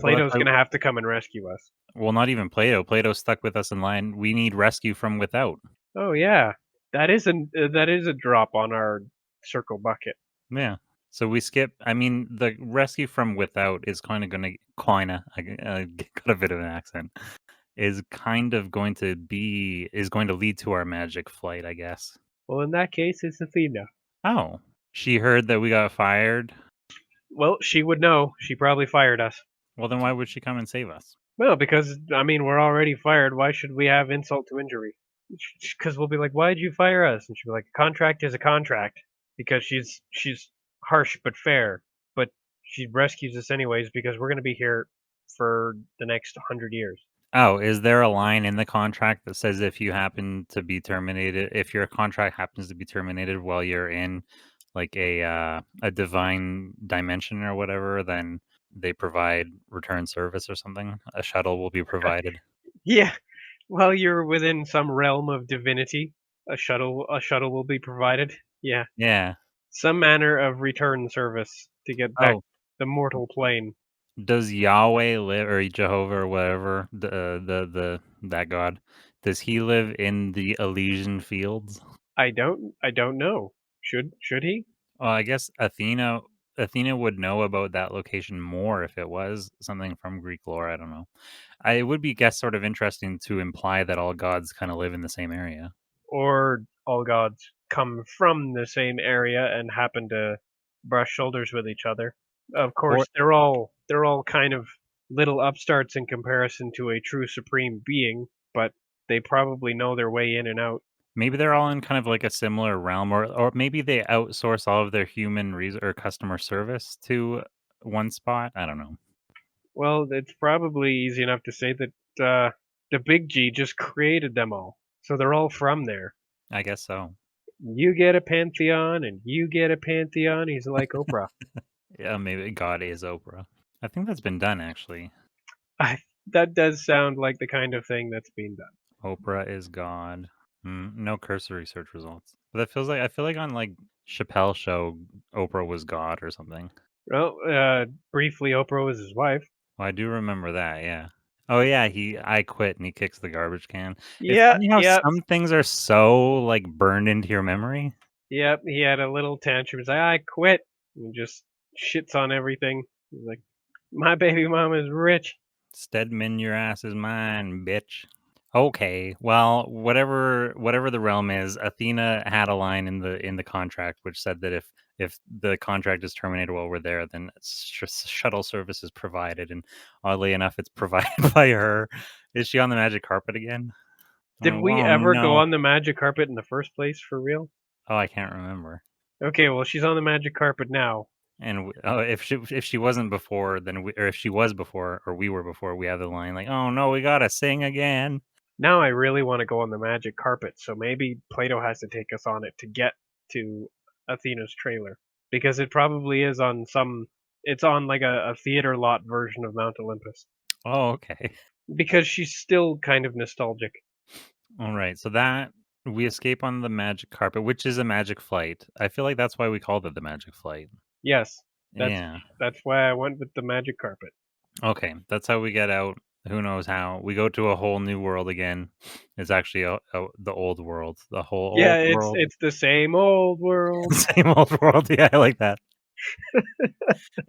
Well, that's Plato's why, going to have to come and rescue us. well, not even Plato. Plato's stuck with us in line. We need rescue from without. Oh, yeah. That is a drop on our circle bucket. Yeah. So we skip. I mean, the rescue from without is kind of going to I got a bit of an accent. Is kind of going to lead to our magic flight, I guess. Well, in that case, it's Athena. Oh, she heard that we got fired. Well, she would know. She probably fired us. Well, then why would she come and save us? Well, because, I mean, we're already fired. Why should we have insult to injury? Because we'll be like, why'd you fire us? And she'll be like, a contract is a contract. Because she's harsh but fair. But she rescues us anyways because we're going to be here for the next 100 years. Oh, is there a line in the contract that says if your contract happens to be terminated while you're in like a divine dimension or whatever, then they provide return service or something? A shuttle will be provided. Yeah, while you're within some realm of divinity, a shuttle will be provided. Yeah, Yeah. some manner of return service to get back Oh, the mortal plane. does Yahweh live, or Jehovah or whatever, that God, does he live in the Elysian fields? I don't know. Should he? Well, I guess Athena would know about that location more if it was something from Greek lore. I don't know. It would be, guess, sort of interesting to imply that all gods kind of live in the same area. Or all gods come from the same area and happen to brush shoulders with each other. Of Or course, they're all kind of little upstarts in comparison to a true supreme being, but they probably know their way in and out. maybe they're all in kind of like a similar realm, or maybe they outsource all of their human or customer service to one spot. I don't know. Well, it's probably easy enough to say that the big G just created them all, so they're all from there. I guess so. You get a pantheon, and you get a pantheon. He's like Oprah. Yeah, maybe God is Oprah. I think that's been done actually. That does sound like the kind of thing that's being done. Oprah is God. No cursory search results. But I feel like on like Chappelle show, Oprah was God or something. Well, briefly, Oprah was his wife. Well, I do remember that. Yeah. Oh yeah, I quit and he kicks the garbage can. It's Yeah, funny how yep, some things are so like burned into your memory. yep. He had a little tantrum. He's like, I quit. And just shits on everything. He's like, my baby mama is rich. Stedman, your ass is mine, bitch. Okay, well, whatever the realm is, Athena had a line in the contract which said that if the contract is terminated while we're there, then shuttle service is provided, and oddly enough, it's provided by her. Is she on the magic carpet again? Did we Oh ever go no! on the magic carpet in the first place for real? Oh, I can't remember. Okay, well, she's on the magic carpet now. And if she wasn't before, then or if she was before, or we were before, we have the line like, "Oh no, we gotta sing again." Now I really want to go on the magic carpet, so maybe Plato has to take us on it to get to Athena's trailer. Because it probably is on it's on like a theater lot version of Mount Olympus. Oh, okay. Because she's still kind of nostalgic. All right, so that we escape on the magic carpet, which is a magic flight. I feel like that's why we called it the magic flight. Yes, Yeah. that's why I went with the magic carpet. Okay, that's how we get out. Who knows how? We go to a whole new world again. It's actually the old world, the whole Yeah, old world, it's the same old world. same old world. Yeah, I like that.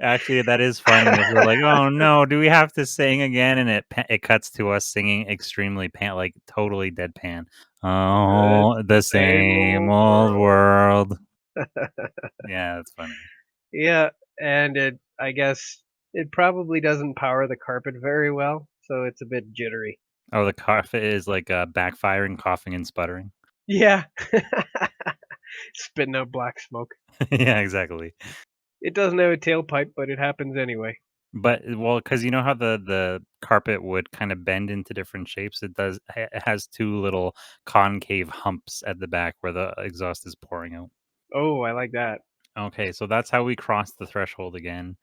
Actually, that is funny. If we're like, oh no, do we have to sing again? And it cuts to us singing extremely like totally deadpan. It's Oh, the the same same old old world. world. Yeah, that's funny. Yeah, and I guess it probably doesn't power the carpet very well, so it's a bit jittery. Oh, the cough is like backfiring, coughing, and sputtering. Yeah. Spitting out black smoke. Yeah, exactly. It doesn't have a tailpipe, but it happens anyway. But well, because you know how the carpet would kind of bend into different shapes. It has two little concave humps at the back where the exhaust is pouring out. Oh, I like that. Okay, so that's how we cross the threshold again,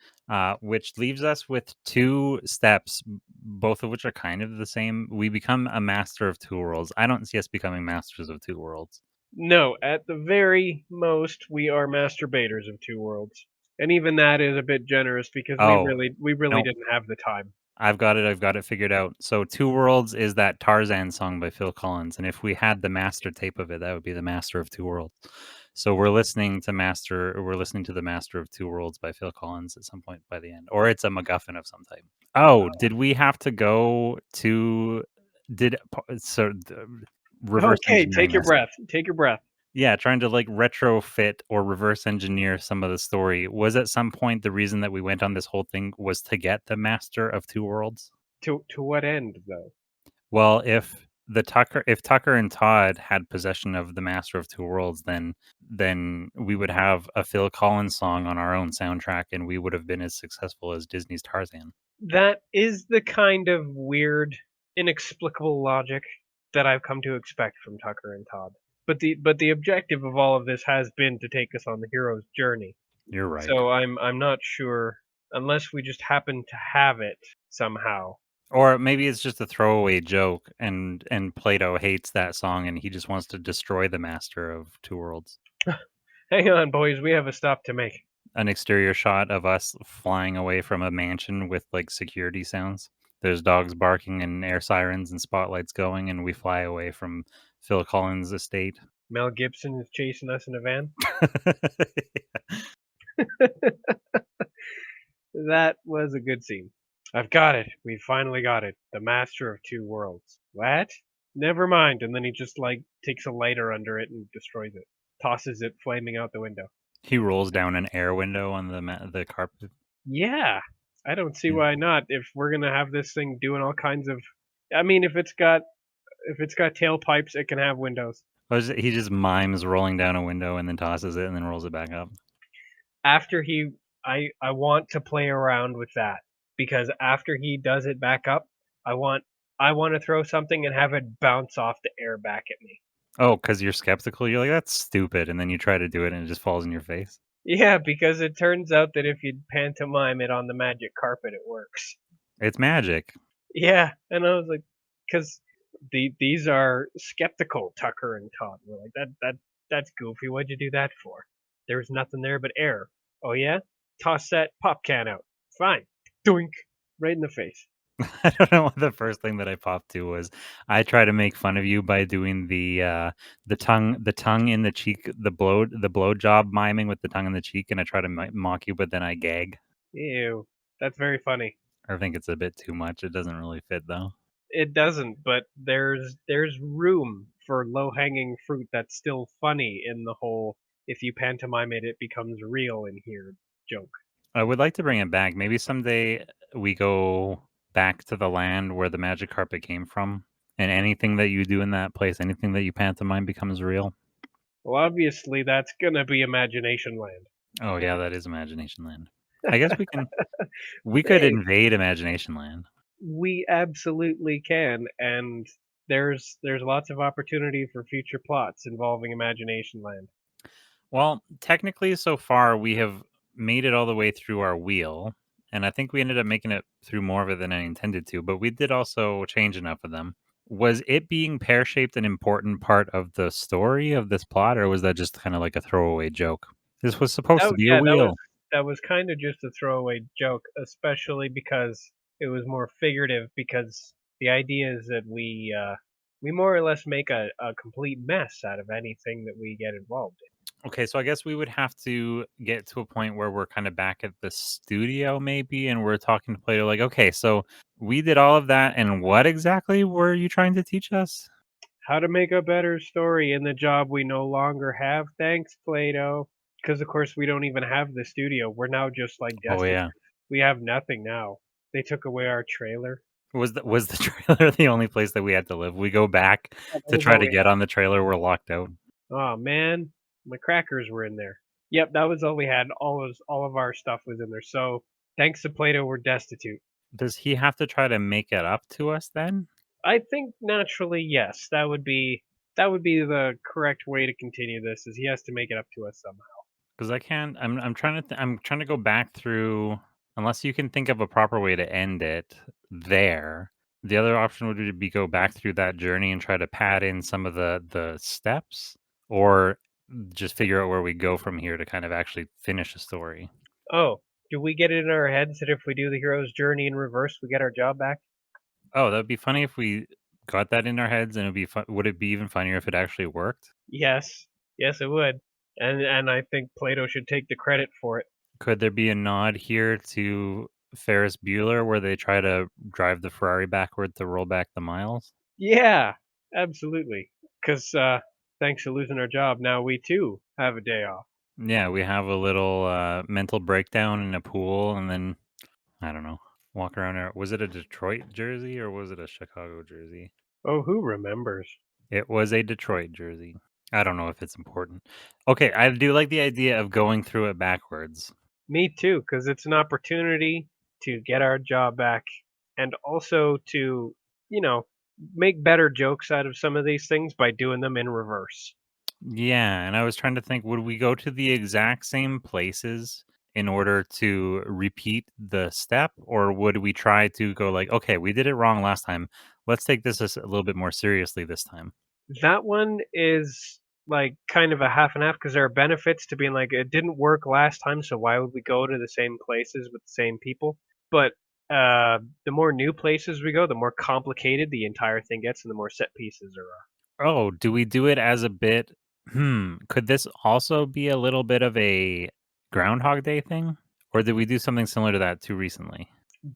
which leaves us with 2 steps, both of which are kind of the same. We become a master of 2 worlds. I don't see us becoming masters of 2 worlds. No, at the very most, we are masturbators of 2 worlds, and even that is a bit generous because Oh, we really no, didn't have the time. I've got it figured out. So 2 Worlds is that Tarzan song by Phil Collins, and if we had the master tape of it, that would be the Master of 2 Worlds. So we're listening to the Master of 2 Worlds by Phil Collins at some point by the end, or it's a MacGuffin of some type. Oh, did we have to go to did so reverse Okay, take engineering your this? breath. Take your breath. Yeah, trying to like retrofit or reverse engineer some of the story. Was at some point the reason that we went on this whole thing was to get the Master of 2 Worlds? To what end, though? Well, if Tucker and Todd had possession of the Master of 2 Worlds, then we would have a Phil Collins song on our own soundtrack, and we would have been as successful as Disney's Tarzan. That is the kind of weird, inexplicable logic that I've come to expect from Tucker and Todd. But the objective of all of this has been to take us on the hero's journey. You're right. So I'm not sure unless we just happen to have it somehow. Or maybe it's just a throwaway joke, and Plato hates that song, and he just wants to destroy the Master of 2 Worlds. Hang on, boys, we have a stop to make. An exterior shot of us flying away from a mansion with like security sounds. There's dogs barking and air sirens and spotlights going, and we fly away from Phil Collins' estate. Mel Gibson is chasing us in a van. That was a good scene. I've got it. We finally got it. The Master of 2 Worlds. What? Never mind. And then he just like takes a lighter under it and destroys it. Tosses it flaming out the window. He rolls down an air window on the carpet. Yeah. I don't see why not. If we're gonna have this thing doing all kinds of I mean if it's got tailpipes it can have windows. He just mimes rolling down a window and then tosses it and then rolls it back up. After he I want to play around with that because after he does it back up, I want to throw something and have it bounce off the air back at me. Oh, because you're skeptical. You're like, that's stupid, and then you try to do it and it just falls in your face. Yeah, because it turns out that if you pantomime it on the magic carpet, it works. It's magic. Yeah, and I was like, because these are skeptical Tucker and Todd. We're like that's goofy. What'd you do that for? There's nothing there but air. Oh yeah, toss that pop can out. Fine, doink, right in the face. I don't know what the first thing that I popped to was. I try to make fun of you by doing the tongue in the cheek, the blow job miming with the tongue in the cheek, and I try to mock you, but then I gag. Ew, that's very funny. I think it's a bit too much. It doesn't really fit though. It doesn't, but there's room for low hanging fruit that's still funny in the whole if you pantomime it, it becomes real in here joke. I would like to bring it back. Maybe someday we go back to the land where the magic carpet came from, and anything that you do in that place, anything that you pantomime becomes real. Well, obviously that's gonna be Imagination Land. Oh yeah, that is Imagination Land. I guess we could Hey, invade Imagination Land. we absolutely can, and there's lots of opportunity for future plots involving Imagination Land. Well, technically, so far we have made it all the way through our wheel, and I think we ended up making it through more of it than I intended to. But we did also change enough of them. Was it being pear shaped an important part of the story of this plot, or was that just kind of like a throwaway joke? This was supposed to be a Yeah, wheel. that was kind of just a throwaway joke, especially because it was more figurative. Because the idea is that we more or less make a complete mess out of anything that we get involved in. Okay, so I guess we would have to get to a point where we're kind of back at the studio, maybe, and we're talking to Plato, like, okay, so we did all of that, and what exactly were you trying to teach us? How to make a better story in the job we no longer have. Thanks, Plato. Because of course we don't even have the studio. We're now just like Oh destitute. yeah, We have nothing now. They took away our trailer. was the trailer the only place that we had to live? We go back That to was try all to we get on the trailer. We're locked out. Oh man, my crackers were in there. Yep, that was all we had. All of our stuff was in there. So thanks to Plato, we're destitute. Does he have to try to make it up to us then? I think naturally, yes, that would be the correct way to continue this. Is he has to make it up to us somehow. Because I can't. I'm trying to. I'm trying to go back through. Unless you can think of a proper way to end it there. The other option would be go back through that journey and try to pad in some of the steps, or just figure out where we go from here to kind of actually finish the story. Oh, do we get it in our heads that if we do the hero's journey in reverse, we get our job back? Oh, that'd be funny if we got that in our heads, and it'd be fun. Would it be even funnier if it actually worked? Yes. Yes, it would. And I think Plato should take the credit for it. Could there be a nod here to Ferris Bueller where they try to drive the Ferrari backward to roll back the miles? Yeah, absolutely. Because thanks to losing our job, now we too have a day off. Yeah, we have a little mental breakdown in a pool, and then I don't know, walk around there. Was it a Detroit jersey or was it a Chicago jersey? Oh, who remembers? It was a Detroit jersey. I don't know if it's important. Okay, I do like the idea of going through it backwards. Me too, because it's an opportunity to get our job back and also to, you know, make better jokes out of some of these things by doing them in reverse. Yeah, and I was trying to think, would we go to the exact same places in order to repeat the step, or would we try to go like, okay, we did it wrong last time. Let's take this a little bit more seriously this time. That one is like kind of a half and half because there are benefits to being like it didn't work last time, so why would we go to the same places with the same people? But the more new places we go, the more complicated the entire thing gets, and the more set pieces there are. Oh, do we do it as a bit? Could this also be a little bit of a Groundhog Day thing? Or did we do something similar to that too recently?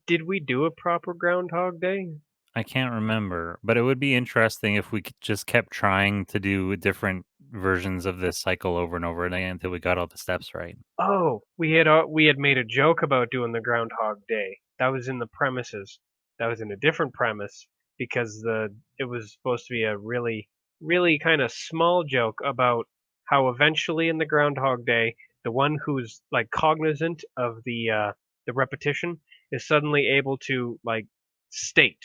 Did we do a proper Groundhog Day? I can't remember, but it would be interesting if we just kept trying to do different versions of this cycle over and over again until we got all the steps right. Oh, we had made a joke about doing the Groundhog Day. That was in the premises. That was in a different premise because it was supposed to be a really kind of small joke about how eventually in the Groundhog Day, the one who's like cognizant of the repetition is suddenly able to like state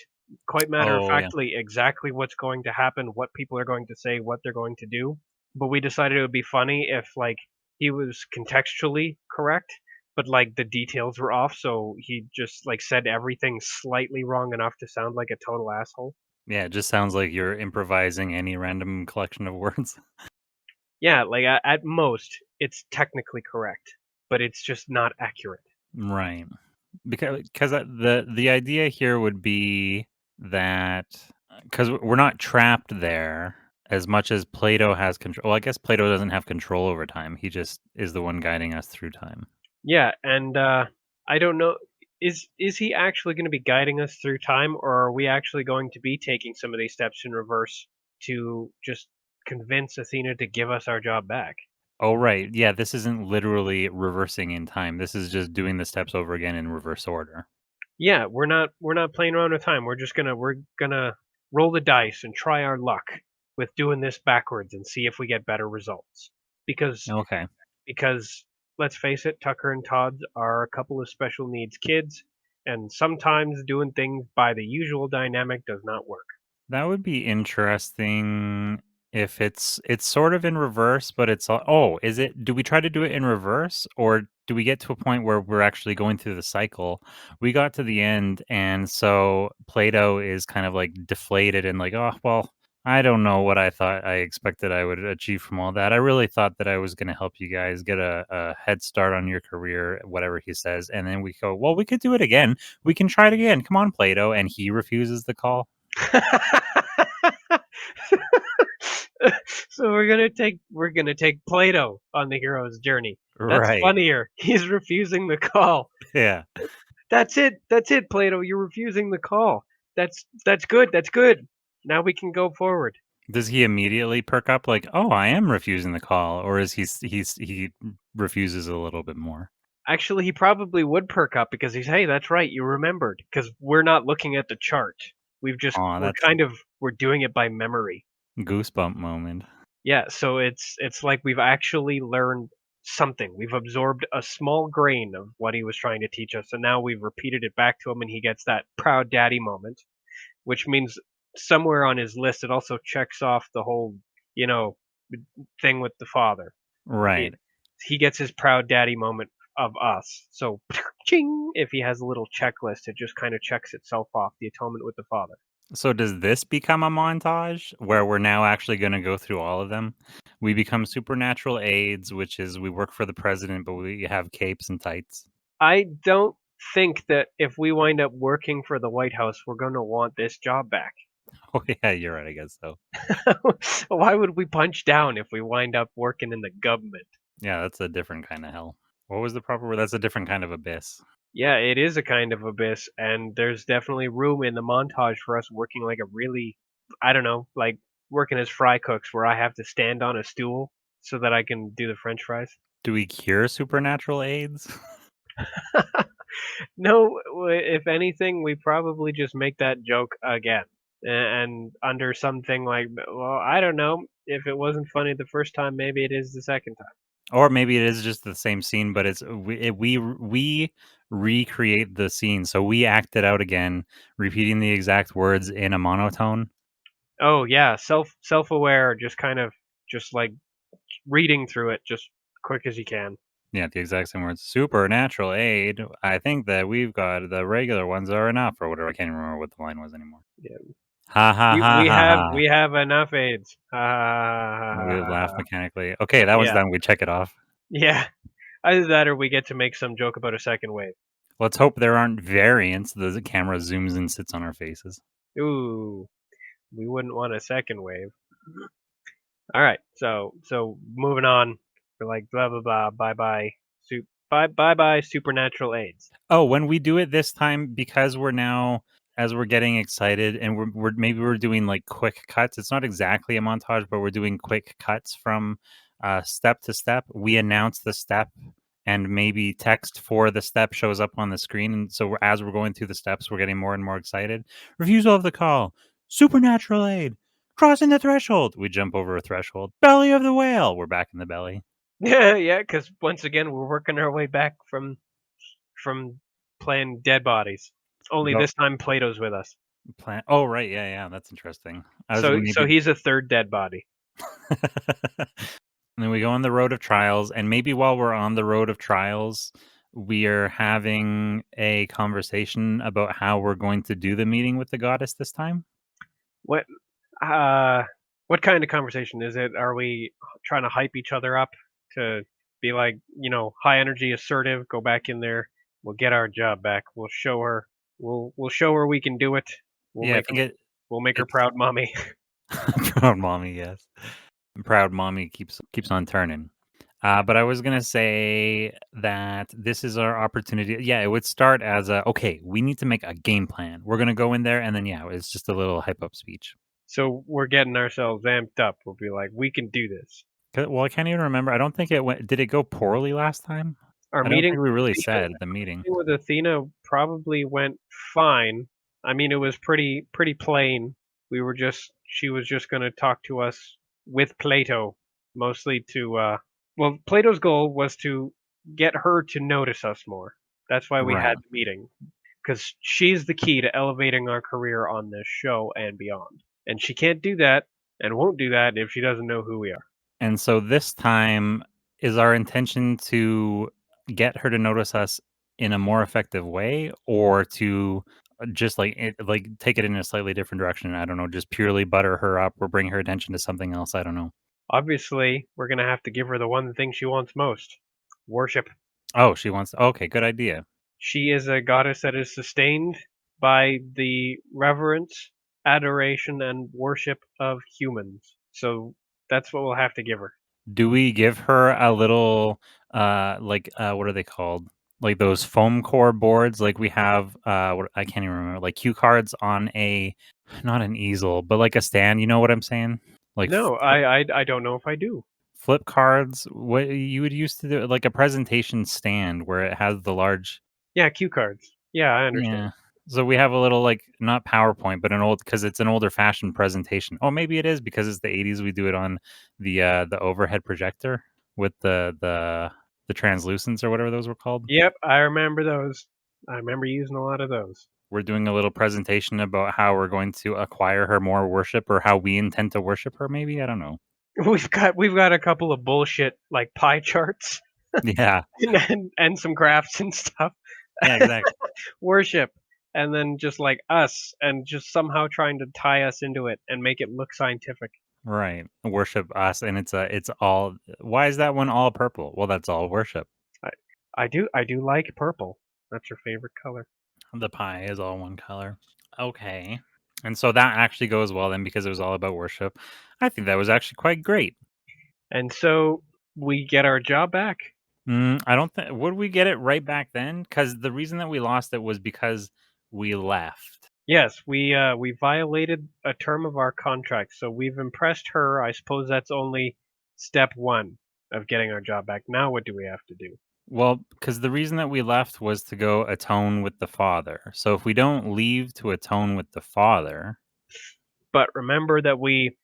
quite matter of Oh, yeah. factly exactly what's going to happen, what people are going to say, what they're going to do. But we decided it would be funny if like he was contextually correct, but like the details were off, so he just like said everything slightly wrong enough to sound like a total asshole. Yeah, it just sounds like you're improvising any random collection of words. Yeah, like at most it's technically correct, but it's just not accurate. Right. Because the idea here would be that because we're not trapped there as much as Plato has control. Well, I guess Plato doesn't have control over time. He just is the one guiding us through time. Yeah, and I don't know is he actually going to be guiding us through time or are we actually going to be taking some of these steps in reverse to just convince Athena to give us our job back? Oh, right. Yeah, this isn't literally reversing in time. This is just doing the steps over again in reverse order. Yeah, we're not playing around with time. We're gonna roll the dice and try our luck with doing this backwards and see if we get better results. Because Okay. because let's face it, Tucker and Todd are a couple of special needs kids, and sometimes doing things by the usual dynamic does not work. That would be interesting if it's sort of in reverse, but oh, is it do we try to do it in reverse or do we get to a point where we're actually going through the cycle? We got to the end and so Plato is kind of like deflated and like, "Oh, well, I don't know what I thought I expected I would achieve from all that. I really thought that I was going to help you guys get a head start on your career," whatever he says. And then we go, "Well, we could do it again. We can try it again. Come on, Plato." And he refuses the call. So we're gonna take Plato on the hero's journey. That's Right. funnier. He's refusing the call. Yeah. That's it. That's it, Plato. You're refusing the call. That's good. That's good. Now we can go forward. Does he immediately perk up like, "Oh, I am refusing the call," or is he refuses a little bit more? Actually, he probably would perk up because he's, hey, that's right, you remembered. Because we're not looking at the chart. Aw, We're that's kind of we're doing it by memory. a goosebump moment. Yeah, so it's like we've actually learned something. We've absorbed a small grain of what he was trying to teach us, and now we've repeated it back to him, and he gets that proud daddy moment, which means somewhere on his list it also checks off the whole, you know, thing with the father. It, Right. he gets his proud daddy moment of us. So, ching, if he has a little checklist, it just kind of checks itself off, the atonement with the father. So does this become a montage where we're now actually going to go through all of them? We become supernatural aides, which is we work for the president, but we have capes and tights. I don't think that if we wind up working for the White House, we're going to want this job back. Oh yeah, you're right. I guess so. Why would we punch down if we wind up working in the government? Yeah, that's a different kind of hell. What was the proper word? That's a different kind of abyss. Yeah, it is a kind of abyss, and there's definitely room in the montage for us working like a really, I don't know, like working as fry cooks where I have to stand on a stool so that I can do the French fries. Do we cure supernatural aids? No, if anything, we probably just make that joke again. And under something like, well, I don't know. If it wasn't funny the first time, maybe it is the second time. Or maybe it is just the same scene, but it's we recreate the scene, so we act it out again, repeating the exact words in a monotone. Oh yeah, self-aware, just kind of just like reading through it just quick as you can. Yeah, the exact same words. Supernatural aid. I think that we've got the regular ones are enough, or whatever. I can't remember what the line was anymore. Yeah. Ha ha We ha we ha have ha. we have enough AIDS. Ha ha ha We ha would ha laugh ha. mechanically. Okay, that one's Yeah, done. We check it off. yeah. Either that or we get to make some joke about a second wave. Let's hope there aren't variants. The camera zooms and sits on our faces. Ooh, we wouldn't want a second wave. All right, so moving on. We're like blah blah blah. Bye bye. Bye bye. Supernatural AIDS. Oh, when we do it this time, because we're now as we're getting excited and we're maybe we're doing like quick cuts. It's not exactly a montage, but we're doing quick cuts from step to step. We announce the step and maybe text for the step shows up on the screen. And so as we're going through the steps, we're getting more and more excited. Refusal of the call, supernatural aid, crossing the threshold. We jump over a threshold. Belly of the whale. We're back in the belly. Yeah, yeah. Because once again, we're working our way back from playing dead bodies. Only Go this time Plato's with us. plan. Oh right, yeah, yeah. That's interesting. I was So maybe he's a third dead body. And then we go on the road of trials, and maybe while we're on the road of trials, we are having a conversation about how we're going to do the meeting with the goddess this time. What what kind of conversation is it? Are we trying to hype each other up to be like, high energy, assertive, go back in there, we'll get our job back. We'll show her we'll show her we can do it. We'll Yeah, I make think we'll make her it's proud mommy. proud mommy, yes. Proud mommy keeps on turning. But I was gonna say that this is our opportunity. Yeah, it would start as okay, we need to make a game plan. We're gonna go in there, and then yeah, it's just a little hype up speech. So we're getting ourselves amped up. We'll be like, we can do this. Well, I can't even remember. I don't think it went. Did it go poorly last time? Our I don't meeting think we really with Athena, said the meeting. with Athena probably went fine. I mean, it was pretty plain. She was just going to talk to us with Plato, mostly to well, Plato's goal was to get her to notice us more. That's why we Right. had the meeting, because she's the key to elevating our career on this show and beyond. And she can't do that and won't do that if she doesn't know who we are. And so this time is our intention to get her to notice us in a more effective way, or to just like take it in a slightly different direction. I don't know, just purely butter her up or bring her attention to something else. I don't know. Obviously, we're going to have to give her the one thing she wants most: worship. Oh, she wants. Okay, good idea. She is a goddess that is sustained by the reverence, adoration, and worship of humans. So that's what we'll have to give her. Do we give her a little what are they called? Like those foam core boards like we have what I can't even remember, like cue cards on a not an easel, but like a stand, you know what I'm saying? Like No, I don't know if I do. flip cards, what you would used to do, like a presentation stand where it has the large. Yeah, cue cards. Yeah, I understand. Yeah. So we have a little like not PowerPoint, but an old because it's an older fashioned presentation. Oh, maybe it is because it's the 80s. We do it on the overhead projector with the translucents or whatever those were called. Yep, I remember those. I remember using a lot of those. We're doing a little presentation about how we're going to acquire her more worship or how we intend to worship her. Maybe I don't know. We've got a couple of bullshit like pie charts Yeah. and some crafts and stuff. Yeah, exactly. Worship, and then just like us, and just somehow trying to tie us into it and make it look scientific. Right. Worship us, and it's all. Why is that one all purple? Well, that's all worship. I, I do like purple. That's your favorite color. The pie is all one color. Okay. And so that actually goes well then because it was all about worship. I think that was actually quite great. And so we get our job back. I don't think would we get it right back then? Because the reason that we lost it was because we left. Yes, we violated a term of our contract, so we've impressed her. I suppose that's only step one of getting our job back. Now what do we have to do? Well, because the reason that we left was to go atone with the Father. So if we don't leave to atone with the Father, But remember that we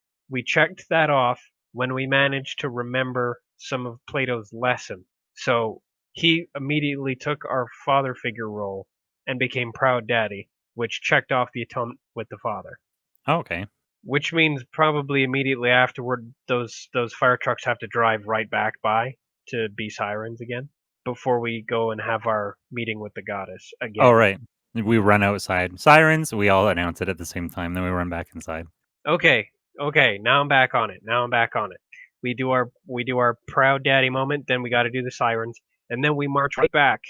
checked that off when we managed to remember some of Plato's lesson. So he immediately took our father figure role and became proud daddy, which checked off the atonement with the father. okay. Which means probably immediately afterward those fire trucks have to drive right back by to be sirens again before we go and have our meeting with the goddess again. Oh, right. We run outside. Sirens, we all announce it at the same time. Then we run back inside. Okay, okay, now I'm back on it. Now I'm back on it. We do our proud daddy moment, then we got to do the sirens, and then we march right back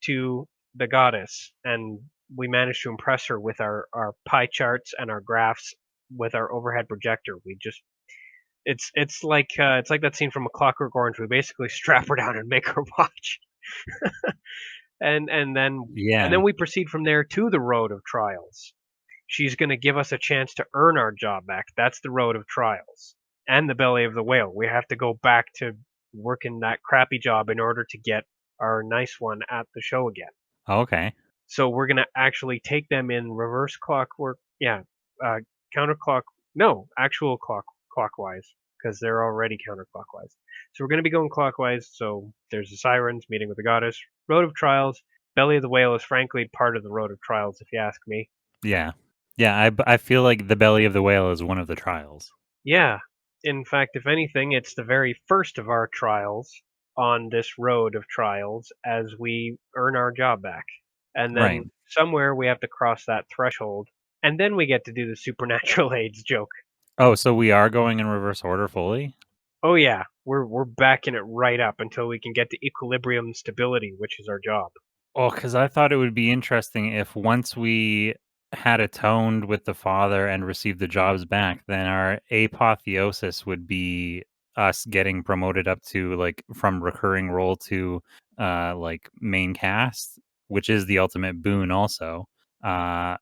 to the goddess, and we manage to impress her with our pie charts and our graphs with our overhead projector. We just it's like that scene from A Clockwork Orange. We basically strap her down and make her watch, and then Yeah. we proceed from there to the road of trials. She's going to give us a chance to earn our job back. That's the road of trials. And the belly of the whale. We have to go back to working that crappy job in order to get our nice one at the show again. Okay. So we're going to actually take them in reverse clockwork. Yeah, counterclock. No, actual clockwise because they're already counterclockwise. So we're going to be going clockwise. So there's the sirens meeting with the goddess. Road of trials. Belly of the whale is frankly part of the road of trials, if you ask me. Yeah. Yeah. I feel like the belly of the whale is one of the trials. Yeah. In fact, if anything, it's the very first of our trials on this road of trials as we earn our job back. And Right. then somewhere we have to cross that threshold. And then we get to do the supernatural aids joke. Oh, so we are going in reverse order fully? Oh yeah, we're backing it right up until we can get to equilibrium and stability, which is our job. Oh, because I thought it would be interesting if once we had atoned with the Father and received the jobs back, then our apotheosis would be us getting promoted up to like from recurring role to like main cast, which is the ultimate boon also. Uh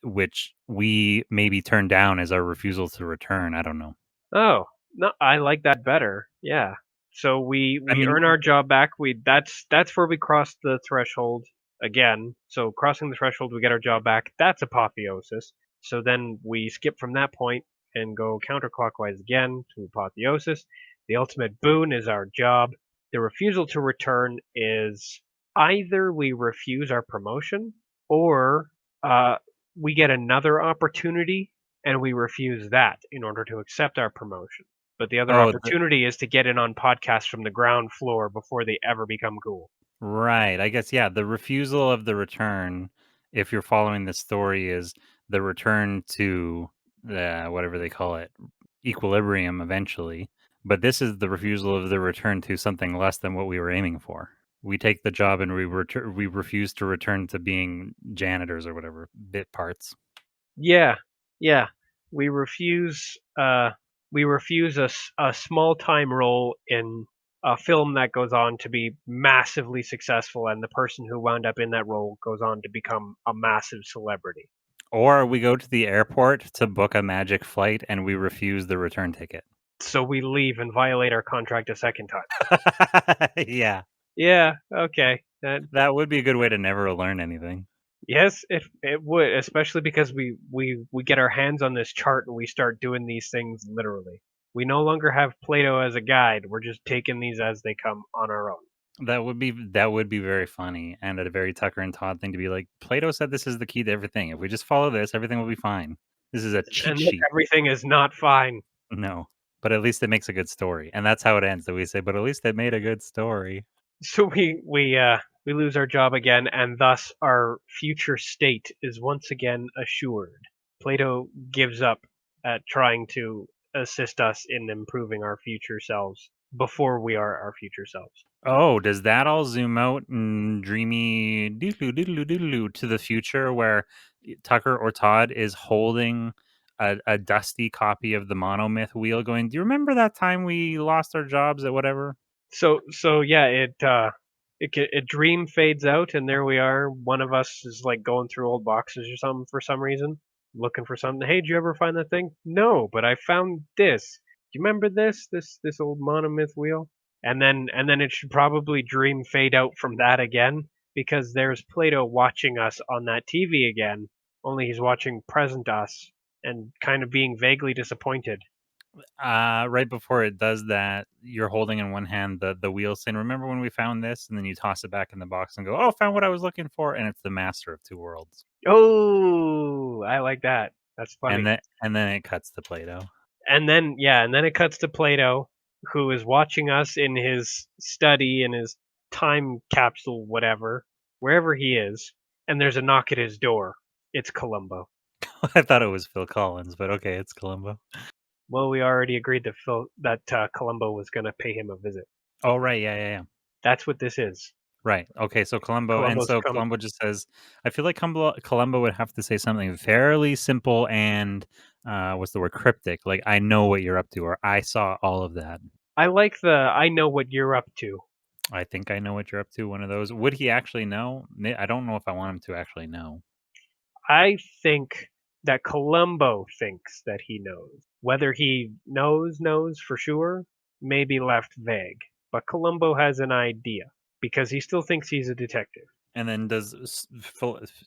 which we maybe turn down as our refusal to return. I don't know. Oh, no, I like that better. Yeah. So we I we mean, earn our job back. That's where we cross the threshold again. So crossing the threshold, we get our job back. That's apotheosis. So then we skip from that point and go counterclockwise again to apotheosis. The ultimate boon is our job. The refusal to return is either we refuse our promotion or uh, we get another opportunity and we refuse that in order to accept our promotion. But the other oh, opportunity is to get in on podcasts from the ground floor before they ever become cool. right. I guess, yeah, the refusal of the return, if you're following the story, is the return to the whatever they call it, equilibrium eventually. But this is the refusal of the return to something less than what we were aiming for. We take the job and we refuse to return to being janitors or whatever bit parts. Yeah, yeah. We refuse. We refuse a small time role in a film that goes on to be massively successful, and the person who wound up in that role goes on to become a massive celebrity. Or we go to the airport to book a magic flight and we refuse the return ticket. So we leave and violate our contract a second time. Yeah, Yeah. Okay. that would be a good way to never learn anything. Yes, it would, especially because we get our hands on this chart and we start doing these things literally. We no longer have Plato as a guide. We're just taking these as they come on our own. That would be very funny and a very Tucker and Todd thing to be like, Plato said this is the key to everything. If we just follow this, everything will be fine. This is a cheat And then sheet. everything is not fine. No. But at least it makes a good story. And that's how it ends. That we say, but at least it made a good story. So we lose our job again, and thus our future state is once again assured. Plato gives up at trying to assist us in improving our future selves before we are our future selves. Oh, does that all zoom out and dreamy doodaloo doodaloo doodaloo to the future where Tucker or Todd is holding a dusty copy of the monomyth wheel going, do you remember that time we lost our jobs at whatever? So yeah, it dream fades out, and there we are. One of us is like going through old boxes or something for some reason, looking for something. Hey, did you ever find that thing? No, but I found this. Do you remember this old monomyth wheel? And then it should probably dream fade out from that again, because there's Plato watching us on that TV again. Only he's watching present us and kind of being vaguely disappointed. Right before it does that, you're holding in one hand the wheel saying, remember when we found this? And then you toss it back in the box and go, oh, found what I was looking for. And it's the master of two worlds. Oh, I like that. That's funny. And then it cuts to Plato. And then it cuts to Plato, who is watching us in his study, in his time capsule, whatever, wherever he is, and there's a knock at his door. It's Columbo. I thought it was Phil Collins, but okay, it's Columbo. Well, we already agreed that Columbo was going to pay him a visit. Oh, right. Yeah. That's what this is. Right. Okay. So Columbo, and Columbo's so come. Columbo just says, I feel like Columbo would have to say something fairly simple and what's the word, cryptic, like I know what you're up to, or I saw all of that. I like the I know what you're up to. I think I know what you're up to. One of those. Would he actually know? I don't know if I want him to actually know. I think that Columbo thinks that he knows. Whether he knows for sure may be left vague. But Columbo has an idea because he still thinks he's a detective. And then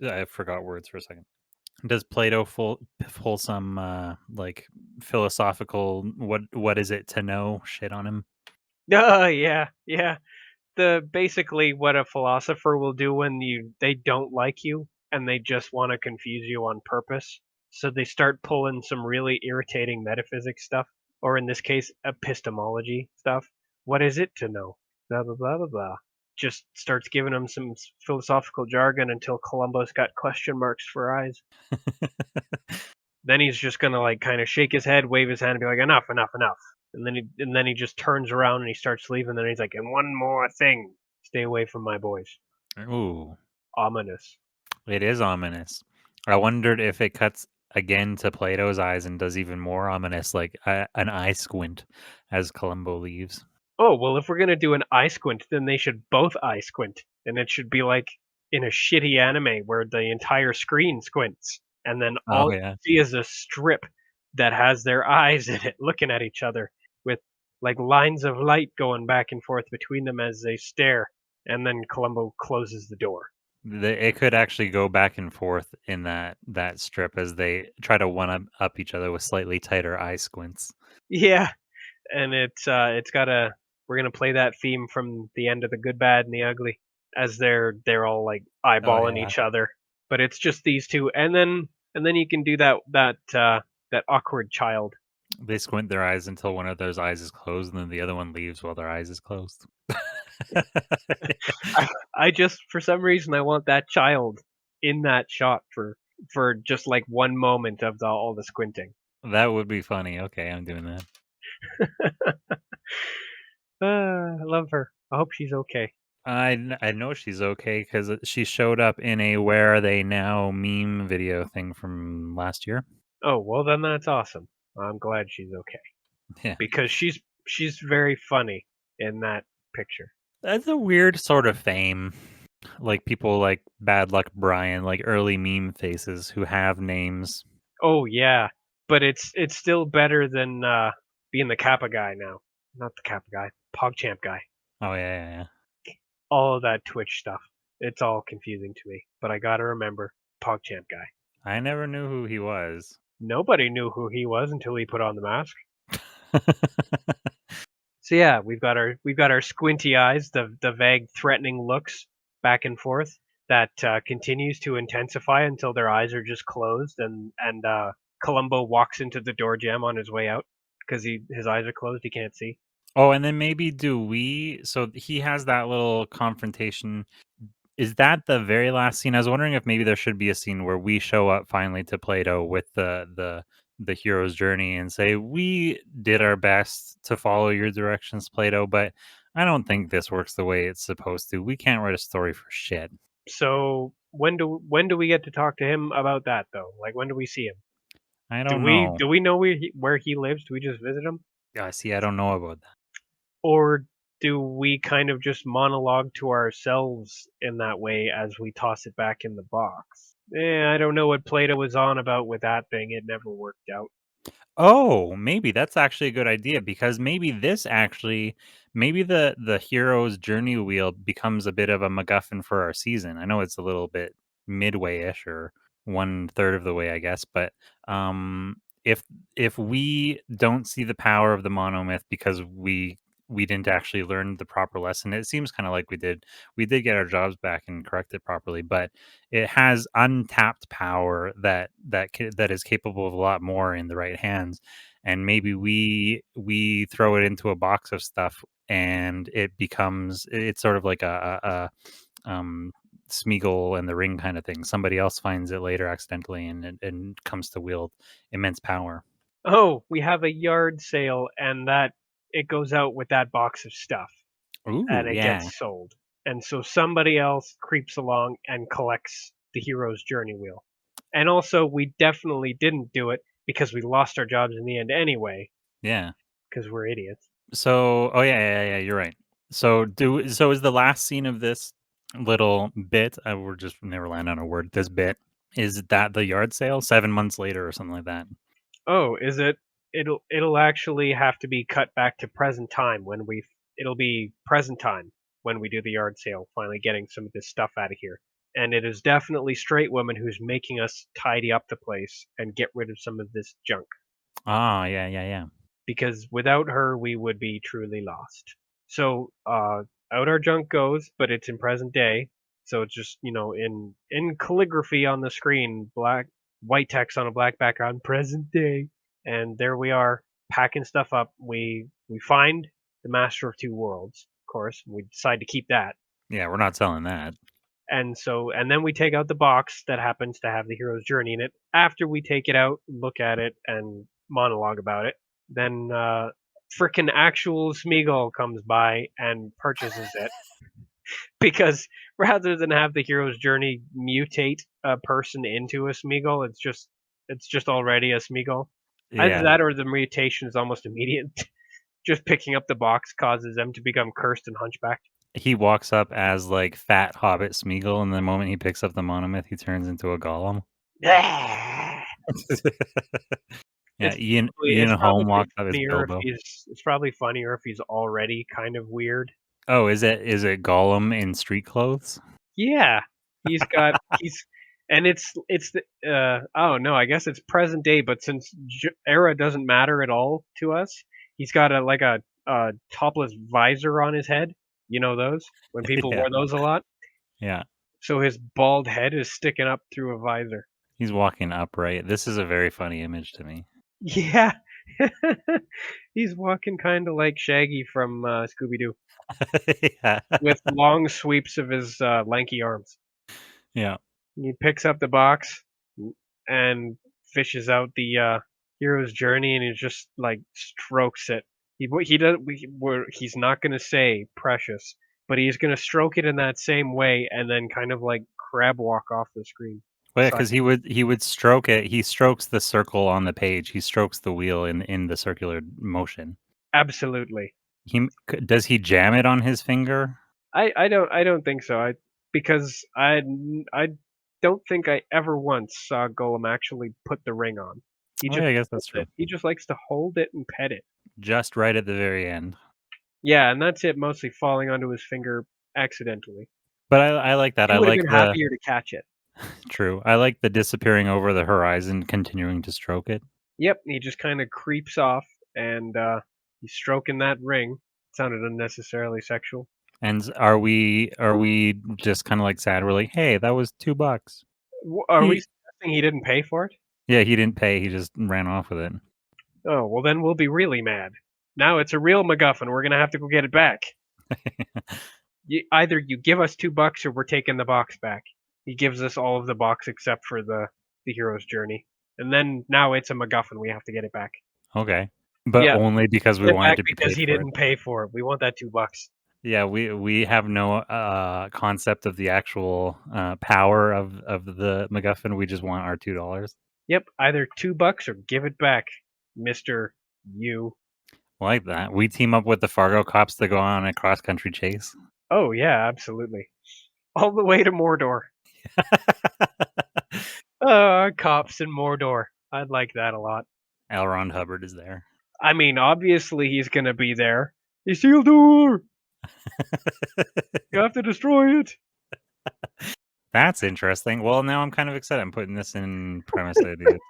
I forgot words for a second. Does Plato pull some like philosophical what is it to know shit on him? Oh yeah. The basically what a philosopher will do when they don't like you and they just want to confuse you on purpose. So they start pulling some really irritating metaphysics stuff, or in this case, epistemology stuff. What is it to know? Blah blah blah blah blah. Just starts giving them some philosophical jargon until Columbo's got question marks for eyes. Then he's just gonna like kind of shake his head, wave his hand, and be like, "Enough, enough, enough." And then he just turns around and he starts leaving. And then he's like, "And one more thing, stay away from my boys." Ooh, Ominous. it is ominous. I wondered if it cuts again to Plato's eyes and does even more ominous, like an eye squint as Columbo leaves. Oh well, if we're gonna do an eye squint, then they should both eye squint, and it should be like in a shitty anime where the entire screen squints, and then Oh all yeah. you see is a strip that has their eyes in it, looking at each other with like lines of light going back and forth between them as they stare, and then Columbo closes the door. It could actually go back and forth in that strip as they try to one up each other with slightly tighter eye squints. Yeah, and it's got a we're gonna play that theme from the end of The Good, Bad, and the Ugly as they're all like Oh eyeballing yeah. each other, but it's just these two, and then you can do that awkward child. They squint their eyes until one of those eyes is closed, and then the other one leaves while their eyes is closed. I just for some reason I want that child in that shot for just like one moment of all the squinting. That would be funny. Okay, I'm doing that. I love her. I hope she's okay. I know she's okay because she showed up in a "Where Are They Now" meme video thing from last year. Oh well, then that's awesome. I'm glad she's okay Yeah, because she's very funny in that picture. that's a weird sort of fame. Like people like Bad Luck Brian, like early meme faces who have names. Oh yeah, but it's still better than being the Kappa guy now. Not the Kappa guy, PogChamp guy. Oh yeah. All of that Twitch stuff. It's all confusing to me, but I gotta remember PogChamp guy. I never knew who he was. Nobody knew who he was until he put on the mask. So yeah, we've got our squinty eyes, the vague, threatening looks back and forth that continues to intensify until their eyes are just closed, and Columbo walks into the door jam on his way out because his eyes are closed, he can't see. Oh, and then maybe so he has that little confrontation. Is that the very last scene? I was wondering if maybe there should be a scene where we show up finally to Plato with the hero's journey and say, "We did our best to follow your directions, Plato, but I don't think this works the way it's supposed to. We can't write a story for shit." So when do we get to talk to him about that though? Like when do we see him? I Do don't we know. do we know where he lives? Do we just visit him? See, I don't know about that. Or do we kind of just monologue to ourselves in that way as we toss it back in the box? I don't know what Plato was on about with that thing. It never worked out. Oh, maybe that's actually a good idea because maybe the hero's journey wheel becomes a bit of a MacGuffin for our season. I know it's a little bit midway-ish or one third of the way, I guess, but um, if if we don't see the power of the monomyth because we didn't actually learn the proper lesson, it seems kind of like we did get our jobs back and correct it properly, but it has untapped power that is capable of a lot more in the right hands, and maybe we throw it into a box of stuff and it's sort of like a Smeagol and the Ring kind of thing. Somebody else finds it later accidentally and comes to wield immense power. Oh, we have a yard sale and that it goes out with that box of stuff and Ooh, it yeah. gets sold. And so somebody else creeps along and collects the hero's journey wheel. And also we definitely didn't do it because we lost our jobs in the end anyway, Yeah. because we're idiots. So, oh yeah, you're right. So is the last scene of this little bit? We're just never land on a word. This bit is that the yard sale 7 months later or something like that. Oh, is it? It'll actually have to be cut back to present time when it'll be present time when we do the yard sale, finally getting some of this stuff out of here. And it is definitely straight woman who's making us tidy up the place and get rid of some of this junk. Ah, yeah. Because without her we would be truly lost. So out our junk goes, but it's in present day. So it's just, in calligraphy on the screen, black white text on a black background, present day. And there we are, packing stuff up. We find the Master of Two Worlds, of course. We decide to keep that. Yeah, we're not selling that. And then we take out the box that happens to have the hero's journey in it. After we take it out, look at it, and monologue about it, then frickin' actual Smeagol comes by and purchases it because rather than have the hero's journey mutate a person into a Smeagol, it's just already a Smeagol. Either Yeah. that or the mutation is almost immediate. Just picking up the box causes them to become cursed and hunchbacked. He walks up as like fat Hobbit Smeagol, and the moment he picks up the monomyth, he turns into a golem. Yeah, It's Ian Holm probably walks up as funnier if Bilbo. he's already kind of weird. Oh, is it Gollum in street clothes? Yeah, he's and it's the oh no, I guess it's present day, but since era doesn't matter at all to us, he's got a topless visor on his head. You know those when people Yeah, wore those a lot. yeah. So his bald head is sticking up through a visor. He's walking upright. This is a very funny image to me. Yeah, he's walking kind of like Shaggy from Scooby Doo, Yeah. with long sweeps of his lanky arms. Yeah. He picks up the box and fishes out the hero's journey, and he just like strokes it. He does. He's not gonna say precious, but he's gonna stroke it in that same way, and then kind of like crab walk off the screen. Well, yeah, So because he would stroke it. He strokes the circle on the page. He strokes the wheel in the circular motion. absolutely, Does he jam it on his finger? I don't think so. Because I don't think I ever once saw Golem actually put the ring on. He Oh just yeah, I guess that's holds true. it. He just likes to hold it and pet it. Just right at the very end. Yeah, and that's it, mostly falling onto his finger accidentally. But I like that. He I would have like been the happier to catch it. true. I like the disappearing over the horizon, continuing to stroke it. Yep, he just kind of creeps off, and he's stroking that ring. Sounded unnecessarily sexual. And are we just kind of like sad? We're like, hey, that was $2. Are we He suggesting he didn't pay for it? Yeah, he didn't pay. He just ran off with it. Oh, well then we'll be really mad. Now it's a real MacGuffin. We're gonna have to go get it back. Either you give us $2 or we're taking the box back. He gives us all of the box except for the hero's journey, and then now it's a MacGuffin. We have to get it back. Okay. But Yeah, only because we get it wanted back to be because paid he for it. didn't pay for it. We want that $2. Yeah, we have no concept of the actual power of the MacGuffin. We just want our $2. Yep, either $2 or give it back, Mister You. Like that. We team up with the Fargo cops to go on a cross country chase. Oh yeah, absolutely. All the way to Mordor. Cops in Mordor. I'd like that a lot. L. Ron Hubbard is there. I mean, obviously he's gonna be there. Isildur! You have to destroy it. That's interesting. Well, now I'm kind of excited. I'm putting this in premise ideas.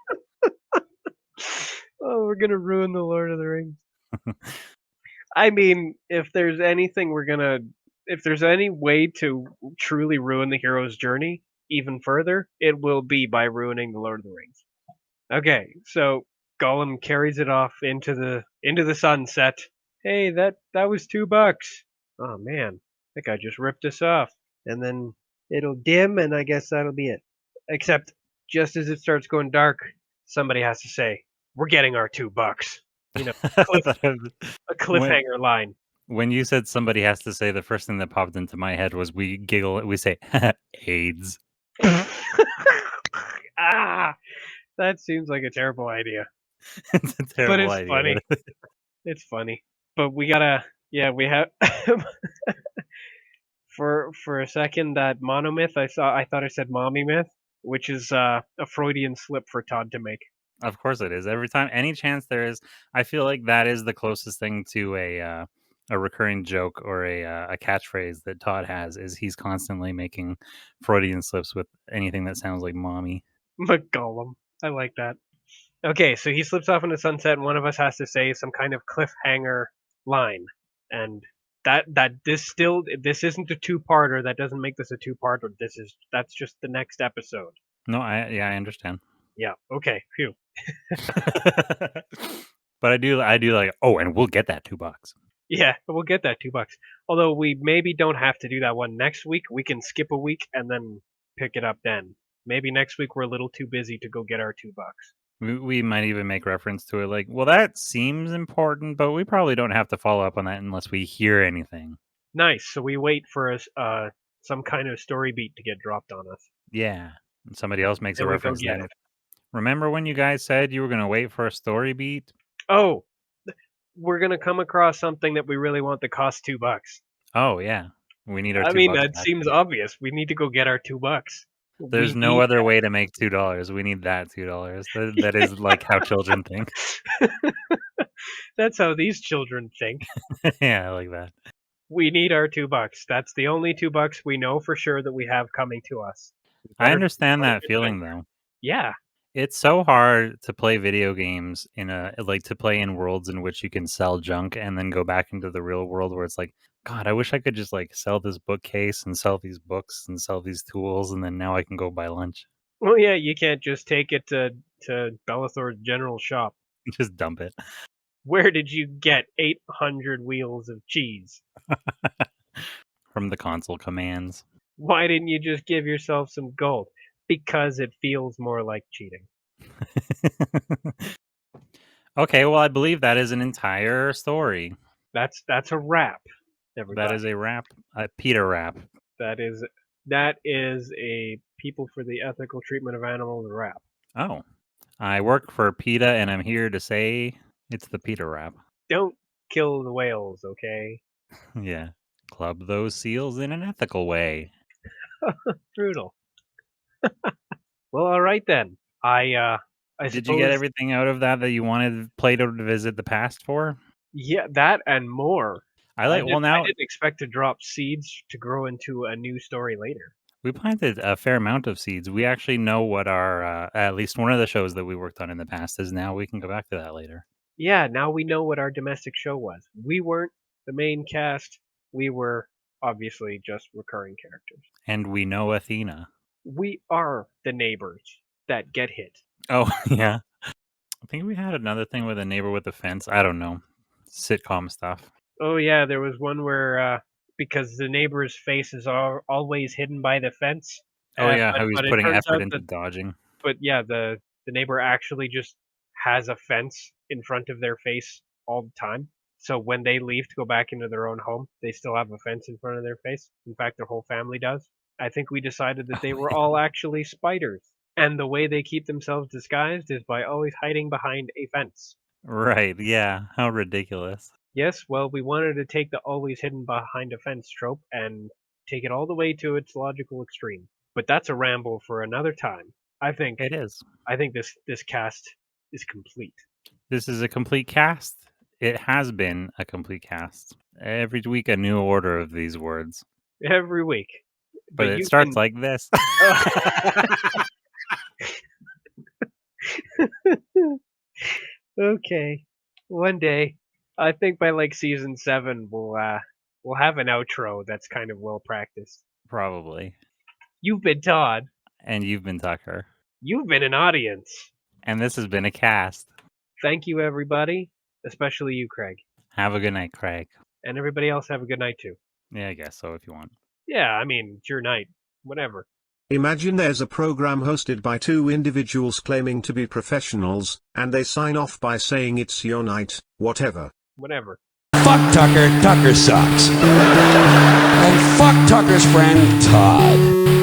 Oh, we're gonna ruin the Lord of the Rings. I mean, if there's any way to truly ruin the hero's journey even further, it will be by ruining the Lord of the Rings. Okay, so Gollum carries it off into the sunset. Hey, that was $2. Oh man, that guy just ripped us off. And then it'll dim, and I guess that'll be it. Except just as it starts going dark, somebody has to say, "We're getting our $2." You know, a cliffhanger line. When you said somebody has to say, the first thing that popped into my head was we giggle. We say AIDS. That seems like a terrible idea. It's a terrible But it's idea. funny. It's funny. But we gotta, we have for a second that monomyth. I thought I said mommy myth, which is a Freudian slip for Todd to make. Of course it is. Every time, any chance there is, I feel like that is the closest thing to a recurring joke or a catchphrase that Todd has. Is he's constantly making Freudian slips with anything that sounds like mommy. McGollum. I like that. Okay, so he slips off into sunset, and one of us has to say some kind of cliffhanger line, and this isn't a two-parter. That doesn't make this a two-parter. That's just the next episode. No, I understand. Yeah. Okay. Phew. But I do like. Oh, and we'll get that $2. Yeah, we'll get that $2. Although we maybe don't have to do that one next week. We can skip a week and then pick it up then. Maybe next week we're a little too busy to go get our $2. We might even make reference to it like, well, that seems important, but we probably don't have to follow up on that unless we hear anything. Nice. So we wait for some kind of story beat to get dropped on us. Yeah. And somebody else makes a Then we go reference get to it. Remember when you guys said you were going to wait for a story beat? Oh, we're gonna come across something that we really want that costs $2. Oh, yeah. We need our $2 I mean, that back. seems obvious. We need to go get our $2. There's no other way to make $2. We need that $2. That is like how children think. That's how these children think. Yeah, I like that. We need our $2. That's the only $2 we know for sure that we have coming to us. I understand that feeling though. Yeah. It's so hard to play video games to play in worlds in which you can sell junk and then go back into the real world where it's like, God, I wish I could just like sell this bookcase and sell these books and sell these tools, and then now I can go buy lunch. Well, yeah, you can't just take it to Bellathor's general shop. Just dump it. Where did you get 800 wheels of cheese? From the console commands. Why didn't you just give yourself some gold? Because it feels more like cheating. Okay, well, I believe that is an entire story. That's a wrap. Everybody. That is a wrap. A Peter wrap. That is a People for the Ethical Treatment of Animals wrap. Oh. I work for PETA, and I'm here to say it's the Peter wrap. Don't kill the whales, okay? Yeah. Club those seals in an ethical way. Brutal. Well, all right then. Did you get everything out of that you wanted Plato to visit the past for? Yeah, that and more. I didn't expect to drop seeds to grow into a new story later. We planted a fair amount of seeds. We actually know what our, at least one of the shows that we worked on in the past is now. We can go back to that later. Yeah, now we know what our domestic show was. We weren't the main cast. We were obviously just recurring characters. And we know Athena. We are the neighbors that get hit. Oh, yeah. I think we had another thing with a neighbor with a fence. I don't know. sitcom stuff. Oh yeah, there was one where because the neighbor's face is always hidden by the fence. Oh yeah, how But he's it putting turns effort out into that dodging. the neighbor actually just has a fence in front of their face all the time. So when they leave to go back into their own home, they still have a fence in front of their face. In fact, their whole family does. I think we decided that they Oh, were yeah. all actually spiders. And the way they keep themselves disguised is by always hiding behind a fence. Right, yeah. How ridiculous. Yes, well, we wanted to take the always hidden behind a fence trope and take it all the way to its logical extreme. But that's a ramble for another time. I think It is. this cast is complete. This is a complete cast. It has been a complete cast. Every week a new order of these words. Every week. But But it you've starts been like this. okay. One day, I think by like season 7 we'll have an outro that's kind of well practiced. Probably. You've been Todd. And you've been Tucker. You've been an audience. And this has been a cast. Thank you, everybody, especially you, Craig. Have a good night, Craig. And everybody else have a good night too. Yeah, I guess so if you want. Yeah, I mean, it's your night. Whatever. Imagine there's a program hosted by two individuals claiming to be professionals, and they sign off by saying it's your night, whatever. Whatever. Fuck Tucker. Tucker sucks. And fuck Tucker's friend, Todd.